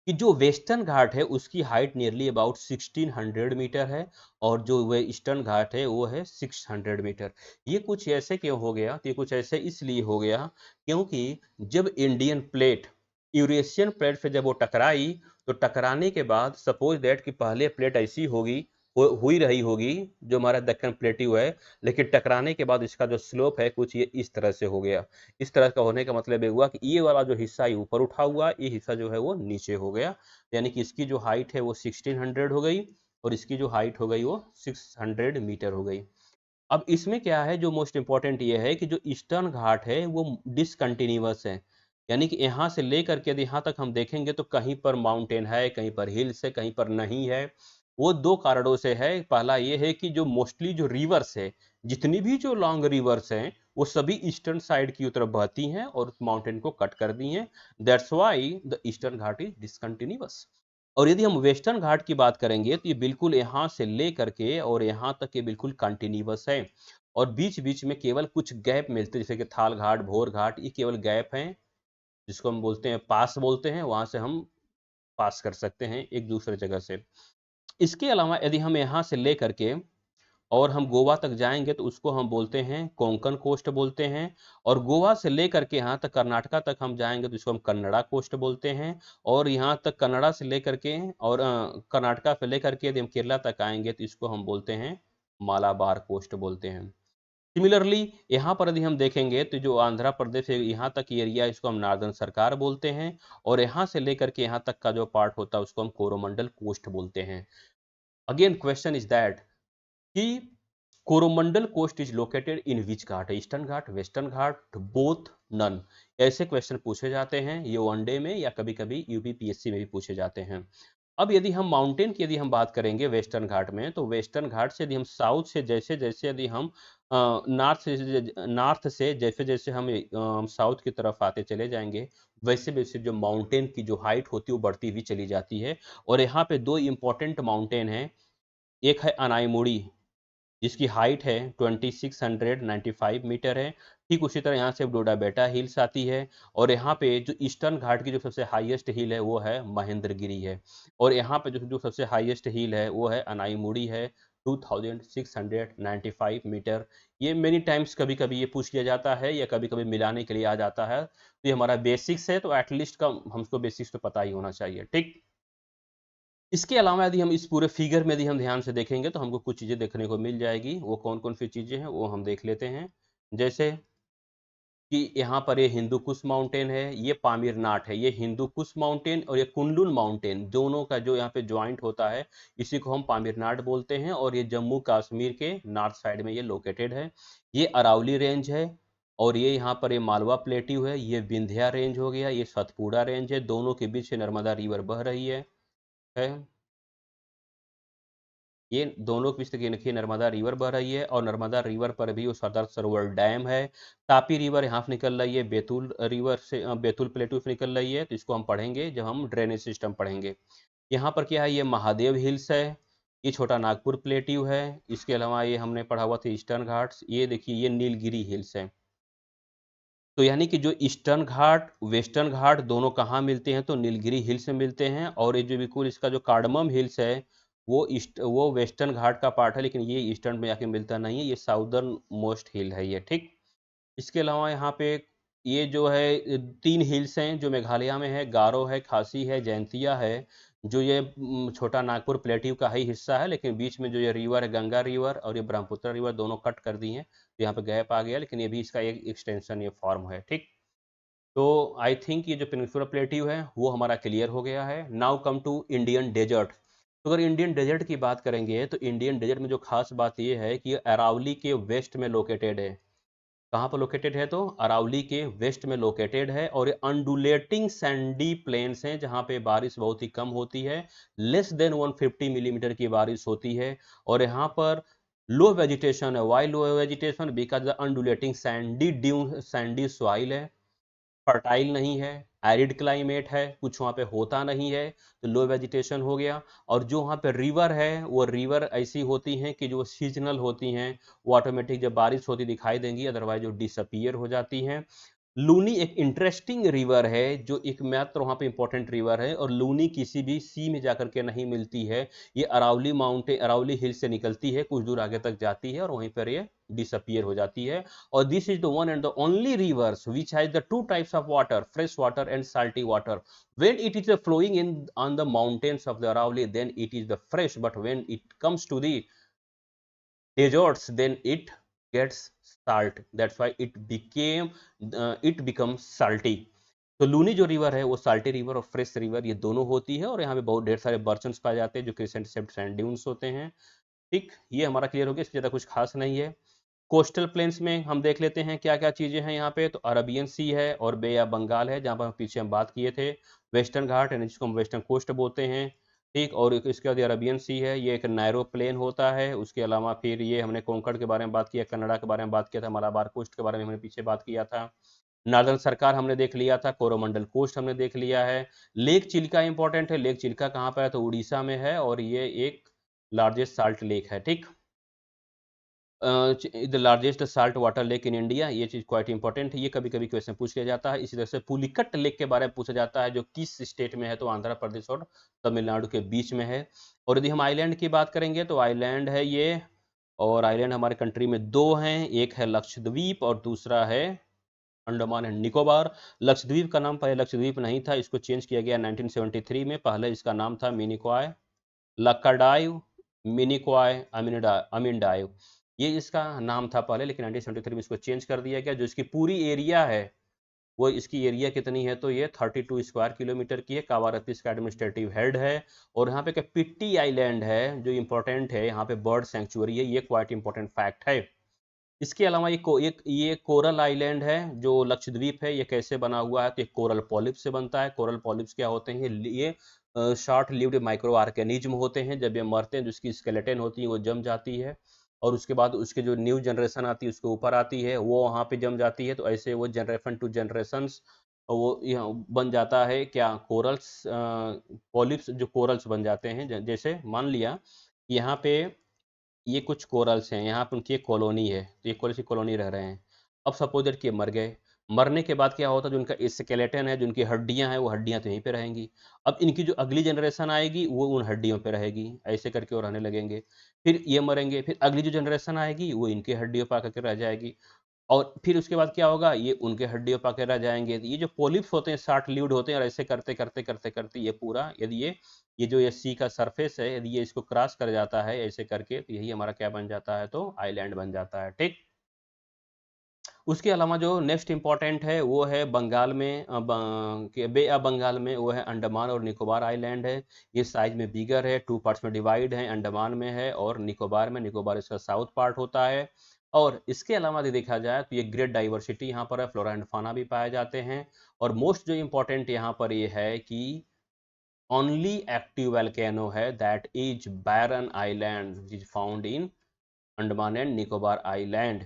कि जो वेस्टर्न घाट है उसकी हाइट नियरली अबाउट 1600 मीटर है, और जो वे ईस्टर्न घाट है वो है 600 मीटर। ये कुछ ऐसे क्यों हो गया? तो ये कुछ ऐसे इसलिए हो गया क्योंकि जब इंडियन प्लेट यूरेशियन प्लेट से जब वो टकराई, तो टकराने के बाद सपोज दैट कि पहले प्लेट ऐसी होगी, हुई रही होगी, जो हमारा दक्कन प्लेट्यू है, लेकिन टकराने के बाद इसका जो स्लोप है कुछ ये इस तरह से हो गया। इस तरह का होने का मतलब ये हुआ कि ये वाला जो हिस्सा ये ऊपर उठा हुआ, ये हिस्सा जो है वो नीचे हो गया, यानी कि इसकी जो हाइट है वो 1600 हो गई, और इसकी जो हाइट हो गई वो 600 मीटर हो गई। अब इसमें क्या है, जो मोस्ट इंपॉर्टेंट ये है कि जो ईस्टर्न घाट है वो डिसकंटिन्यूअस है, यानी कि यहाँ से लेकर के यदि यहाँ तक हम देखेंगे तो कहीं पर माउंटेन है, कहीं पर हिल्स है, कहीं पर नहीं है। वो दो कारणों से है। पहला ये है कि जो मोस्टली जो रिवर्स है, जितनी भी जो लॉन्ग रिवर्स हैं, वो सभी ईस्टर्न साइड की तरफ बहती हैं और उस माउंटेन को कट कर दी हैं। That's why the eastern Ghat is discontinuous. और यदि हम वेस्टर्न घाट की बात करेंगे तो ये बिल्कुल यहाँ से ले करके और यहाँ तक ये बिल्कुल कंटिन्यूअस है, और बीच बीच में केवल कुछ गैप मिलते हैं, जैसे कि थाल घाट, भोर घाट, ये केवल गैप हैं, जिसको हम बोलते हैं पास बोलते हैं, वहां से हम पास कर सकते हैं एक दूसरे जगह से। इसके अलावा यदि हम यहाँ से ले करके और हम गोवा तक जाएंगे तो उसको हम बोलते हैं कोंकण कोस्ट बोलते हैं। और गोवा से लेकर के यहाँ तक कर्नाटका तक हम जाएंगे तो इसको हम कन्नड़ा कोस्ट बोलते हैं। और यहाँ तक कन्नड़ा से लेकर के और कर्नाटका से लेकर के यदि हम केरला तक आएंगे तो इसको हम बोलते हैं मालाबार कोस्ट बोलते हैं। सिमिलरली यहाँ पर यदि हम देखेंगे तो जो आंध्र प्रदेश है यहाँ तक एरिया, इसको हम नार्दर्न सरकार बोलते हैं। और यहाँ से लेकर के यहाँ तक का जो पार्ट होता है उसको हम कोरोमंडल कोस्ट बोलते हैं। अगेन क्वेश्चन इज दैट कि Coromandel coast is located in which ghat, Eastern Ghat, Western Ghat, both, none. ऐसे क्वेश्चन पूछे जाते हैं ये वनडे में या कभी कभी यूपीपीएससी में भी पूछे जाते हैं। अब यदि हम माउंटेन की यदि हम बात करेंगे वेस्टर्न घाट में, तो वेस्टर्न घाट से यदि हम साउथ से जैसे जैसे यदि हम नॉर्थ से जैसे जैसे हम साउथ की तरफ आते चले जाएंगे, वैसे वैसे जो माउंटेन की जो हाइट होती है वो बढ़ती हुई चली जाती है। और यहाँ पे दो इंपॉर्टेंट माउंटेन हैं। एक है अनाईमुड़ी, जिसकी हाइट है 2695 मीटर है। ठीक उसी तरह यहाँ से डोडा बेटा हिल्स आती है। और यहाँ पे जो ईस्टर्न घाट की जो सबसे हाईएस्ट हिल है वो है महेंद्रगिरी है। और यहाँ पे जो जो सबसे हाईएस्ट हिल है वो है अनाईमुड़ी है, 2695 मीटर। ये मेनी टाइम्स कभी कभी ये पूछ लिया जाता है या कभी कभी मिलाने के लिए आ जाता है, तो ये हमारा बेसिक्स है, तो एटलीस्ट का हमको बेसिक्स तो पता ही होना चाहिए। ठीक, इसके अलावा यदि हम इस पूरे फिगर में यदि हम ध्यान से देखेंगे तो हमको कुछ चीज़ें देखने को मिल जाएगी। वो कौन कौन सी चीज़ें हैं वो हम देख लेते हैं। जैसे कि यहाँ पर ये हिंदू कुश माउंटेन है, ये पामीर नाथ है। ये हिंदू कुश माउंटेन और ये कुंडुल माउंटेन दोनों का जो यहाँ पे ज्वाइंट होता है, इसी को हम पामीर नाथ बोलते हैं। और ये जम्मू कश्मीर के नॉर्थ साइड में ये लोकेटेड है। ये अरावली रेंज है। और ये यहाँ पर ये मालवा प्लेट्यू है। ये विंध्या रेंज हो गया, ये सतपुड़ा रेंज है। दोनों के बीच से नर्मदा रिवर बह रही है। ये दोनों के बीच से देखिए नर्मदा रिवर बह रही है, और नर्मदा रिवर पर भी वो सरदार सरोवर डैम है। तापी रिवर यहाँ से निकल रही है, बैतूल रिवर से बैतूल प्लेटू से निकल रही है, तो इसको हम पढ़ेंगे जब हम ड्रेनेज सिस्टम पढ़ेंगे। यहाँ पर क्या है, ये महादेव हिल्स है। ये छोटा नागपुर प्लेट्यू है। इसके अलावा ये हमने पढ़ा हुआ था ईस्टर्न घाट्स। ये देखिए ये नीलगिरी हिल्स है। तो यानी कि जो ईस्टर्न घाट वेस्टर्न घाट दोनों कहाँ मिलते हैं, तो नीलगिरी हिल्स में मिलते हैं। और ये जो बिल्कुल इसका जो कार्डमम हिल्स है वो वेस्टर्न घाट का पार्ट है, लेकिन ये ईस्टर्न में जाके मिलता नहीं है, ये साउदर्न मोस्ट हिल है ये। ठीक, इसके अलावा यहाँ पे ये जो है तीन हिल्स हैं जो मेघालय में है, गारो है, खासी है, जैंतिया है। जो ये छोटा नागपुर प्लेट्यू का ही हिस्सा है, लेकिन बीच में जो ये रिवर है गंगा रिवर और ये ब्रह्मपुत्र रिवर दोनों कट कर दी हैं, तो यहाँ पे गैप आ गया, लेकिन ये भी इसका एक एक्सटेंशन ये फॉर्म है। ठीक, तो आई थिंक ये जो पेनिनसुला प्लेट्यू है वो हमारा क्लियर हो गया है। Now come to Indian desert. तो अगर इंडियन डेजर्ट की बात करेंगे तो इंडियन डेजर्ट में जो खास बात ये है कि ये अरावली के वेस्ट में लोकेटेड है। कहाँ पर लोकेटेड है, तो अरावली के वेस्ट में लोकेटेड है। और ये अंडुलेटिंग सैंडी प्लेन्स हैं जहाँ पे बारिश बहुत ही कम होती है, लेस देन 150 मिलीमीटर की बारिश होती है। और यहाँ पर लो वेजिटेशन है। Why low vegetation, because the undulating sandy dune sandy soil है, फर्टाइल नहीं है, एरिड क्लाइमेट है, कुछ वहाँ पे होता नहीं है, तो लो वेजिटेशन हो गया। और जो वहाँ पे रिवर है वो रिवर ऐसी होती हैं कि जो सीजनल होती हैं, वो ऑटोमेटिक जब बारिश होती दिखाई देंगी, अदरवाइज जो डिसअपियर हो जाती हैं। लूनी एक इंटरेस्टिंग रिवर है, जो एक मात्र वहाँ पे इंपॉर्टेंट रिवर है, और लूनी किसी भी सी में जाकर के नहीं मिलती है। ये अरावली माउंटेन अरावली हिल से निकलती है, कुछ दूर आगे तक जाती है और वहीं पर ये डिसअपियर हो जाती है। और this is the one and the only reverse which has the two types of water, fresh water and salty water. when it is flowing in on the mountains of the Aravalli, then it is the fresh, but when it comes to the deserts, then it gets salt. That's why it becomes salty. तो लूनी जो river है वो salty river और fresh river ये दोनों होती है, और यहाँ पे बहुत ढेर सारे बर्चन्स पाए जाते हैं जो क्रिसेंट शेप्ड सैंड ड्यून्स होते हैं। ठीक, ये हमारा क्लियर हो गया, इससे ज़्यादा कुछ खास नहीं है। कोस्टल प्लेन्स में हम देख लेते हैं क्या क्या चीज़ें हैं यहाँ पे। तो अरबियन सी है और बे ऑफ बंगाल है, जहाँ पर पीछे हम बात किए थे। वेस्टर्न घाट यानी जिसको हम वेस्टर्न कोस्ट बोलते हैं। ठीक, और इसके बाद अरबियन सी है, ये एक नैरो प्लेन होता है। उसके अलावा फिर ये हमने कोंकण के बारे में बात किया, कन्नड़ा के बारे में बात किया था, मलाबार कोस्ट के बारे में हमने पीछे बात किया था। नार्दर्न सरकार हमने देख लिया था, कोरोमंडल कोस्ट हमने देख लिया है। लेक चिल्का इंपॉर्टेंट है। लेक चिल्का कहाँ पर है, तो उड़ीसा में है, और ये एक लार्जेस्ट साल्ट लेक है। ठीक, the largest salt water lake in India, ये चीज क्वाइट इंपॉर्टेंट है, ये कभी कभी क्वेश्चन पूछ लिया जाता है। इसी तरह से पुलिकट लेक के बारे में पूछा जाता है, जो किस स्टेट में है, तो आंध्र प्रदेश और तमिलनाडु के बीच में है। और यदि हम आइलैंड की बात करेंगे तो आइलैंड है ये, और आइलैंड हमारे कंट्री में दो हैं, एक है लक्षद्वीप और दूसरा है अंडमान एंड निकोबार। लक्षद्वीप का नाम पहले लक्षद्वीप नहीं था, इसको चेंज किया गया 1973 में। पहले इसका नाम था मिनिकॉय, लक्काडाइव, मिनिकॉय, अमिनडाइव, ये इसका नाम था पहले, लेकिन 1973 में इसको चेंज कर दिया गया। जो इसकी पूरी एरिया है, वो इसकी एरिया कितनी है, तो ये 32 स्क्वायर किलोमीटर की है। कावारत्ती इसका एडमिनिस्ट्रेटिव हेड है। और यहाँ पे क्या पिट्टी आइलैंड है जो इंपॉर्टेंट है, यहाँ पे बर्ड सेंचुरी है, ये क्वाइट इंपॉर्टेंट फैक्ट है। इसके अलावा ये कोरल आइलैंड है जो लक्षद्वीप है, ये कैसे बना हुआ है, तो ये कोरल पॉलिप से बनता है। कोरल पॉलिप्स क्या होते हैं, ये शॉर्ट लिव्ड माइक्रो ऑर्गेनिज्म होते हैं। जब ये मरते हैं तो उसकी स्केलेटन होती है वो जम जाती है, और उसके बाद उसके जो न्यू जनरेशन आती है उसके ऊपर आती है, वो वहाँ पे जम जाती है। तो ऐसे वो जनरेशन टू जनरेशंस वो यहाँ बन जाता है क्या, कोरल्स, पॉलिप्स जो कोरल्स बन जाते हैं। जैसे मान लिया यहाँ पे ये कुछ कोरल्स हैं, यहाँ पर उनकी एक कॉलोनी है, तो ये कोरल्स की कॉलोनी रह रहे हैं। अब सपोज दैट कि ये मर गए, मरने के बाद क्या होता है, जो उनका स्केलेटन है, जो उनकी हड्डियां हैं, वो हड्डियां तो यहीं पे रहेंगी। अब इनकी जो अगली जनरेशन आएगी वो उन हड्डियों पे रहेगी, ऐसे करके वो रहने लगेंगे। फिर ये मरेंगे, फिर अगली जो जनरेशन आएगी वो इनकी हड्डियों पर आकर रह जाएगी, और फिर उसके बाद क्या होगा, ये उनके हड्डियों पर आकर रह जाएंगे। तो ये जो पोलिप्स होते हैं शॉर्ट लिव्ड होते हैं, और ऐसे करते करते करते करते ये पूरा, यदि ये जो ये सी का सरफेस है, यदि ये इसको क्रॉस कर जाता है ऐसे करके, तो यही हमारा क्या बन जाता है, तो आइलैंड बन जाता है। ठीक, उसके अलावा जो नेक्स्ट इंपॉर्टेंट है वो है बंगाल में, बे ऑफ बंगाल में, वो है अंडमान और निकोबार आइलैंड है। ये साइज में बिगर है, टू पार्ट्स में डिवाइड है, अंडमान में है और निकोबार में। निकोबार इसका साउथ पार्ट होता है। और इसके अलावा यदि देखा जाए तो ये ग्रेट डाइवर्सिटी यहाँ पर है, फ्लोरा एंड फाना भी पाए जाते हैं। और मोस्ट जो इम्पोर्टेंट यहाँ पर ये है कि ओनली एक्टिव वैल्केनो है that is Barren Island is found in Andaman and Nicobar island.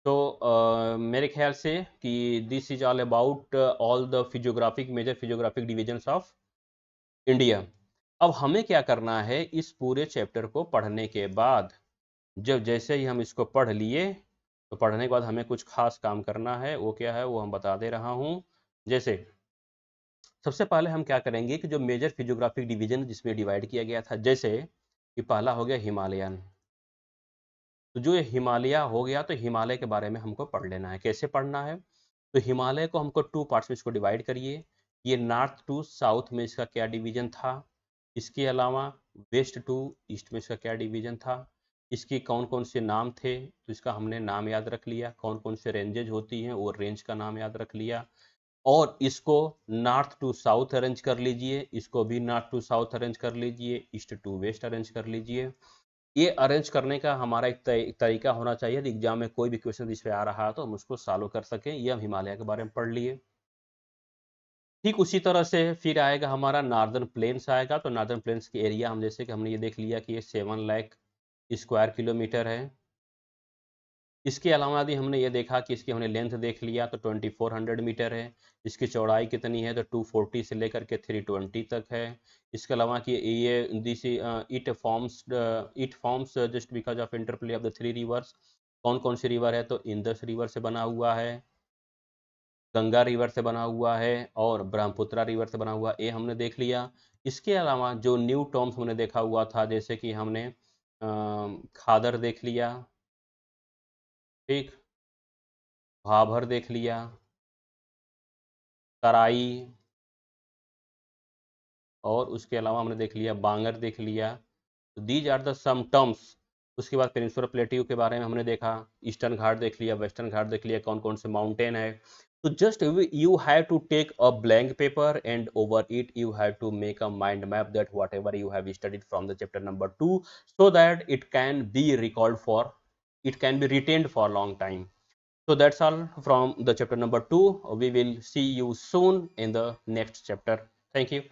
तो मेरे ख्याल से कि this is all about all the physiographic major physiographic divisions of India. अब हमें क्या करना है, इस पूरे चैप्टर को पढ़ने के बाद, जब जैसे ही हम इसको पढ़ लिए, तो पढ़ने के बाद हमें कुछ खास काम करना है। वो क्या है वो हम बता दे रहा हूँ। जैसे सबसे पहले हम क्या करेंगे कि जो मेजर फिजियोग्राफिक डिवीजन जिसमें डिवाइड किया गया था, जैसे कि पहला हो गया हिमालयन। तो जो ये हिमालय हो गया, तो हिमालय के बारे में हमको पढ़ लेना है। कैसे पढ़ना है, तो हिमालय को हमको टू पार्ट्स में इसको डिवाइड करिए। ये नॉर्थ टू साउथ में इसका क्या डिवीजन था, इसके अलावा वेस्ट टू ईस्ट में इसका क्या डिवीजन था, इसके कौन कौन से नाम थे, तो इसका हमने नाम याद रख लिया। कौन कौन से रेंजेज होती हैं वो रेंज का नाम याद रख लिया। और इसको नॉर्थ टू साउथ अरेंज कर लीजिए, इसको भी नॉर्थ टू साउथ अरेंज कर लीजिए, ईस्ट टू वेस्ट अरेंज कर लीजिए। ये अरेंज करने का हमारा एक तरीका होना चाहिए। एग्जाम में कोई भी क्वेश्चन इस पे आ रहा है तो हम उसको सॉल्व कर सकें। ये हम हिमालय के बारे में पढ़ लिए। ठीक उसी तरह से फिर आएगा हमारा नॉर्दर्न प्लेन्स आएगा। तो नॉर्दर्न प्लेन्स की एरिया हम जैसे कि हमने ये देख लिया कि ये 7 लाख स्क्वायर किलोमीटर है। इसके अलावा यदि हमने ये देखा कि इसकी हमने लेंथ देख लिया तो 2400 मीटर है। इसकी चौड़ाई कितनी है, तो 240 से लेकर के 320 तक है। इसके अलावा कि ये this it forms just because of interplay of the three reverse. कौन कौन सी रिवर है, तो इंदस रिवर से बना हुआ है, गंगा रिवर से बना हुआ है और ब्रह्मपुत्रा रिवर से बना हुआ, ये हमने देख लिया। इसके अलावा जो न्यू टर्म्स हमने देखा हुआ था, जैसे कि हमने खादर देख लिया, ठीक, भाभर देख लिया, तराई, और उसके अलावा हमने देख लिया बांगर देख लिया। तो these are the some terms. उसके बाद पेनिनसुलर प्लेट्यू के बारे में हमने देखा, ईस्टर्न घाट देख लिया, वेस्टर्न घाट देख लिया, कौन कौन से माउंटेन है। So just you have to take a blank paper, and over it you have to make a mind map that whatever you have studied from the chapter number 2, so that it can be recalled for, it can be retained for a long time. So that's all from the chapter number 2. We will see you soon in the next chapter. Thank you.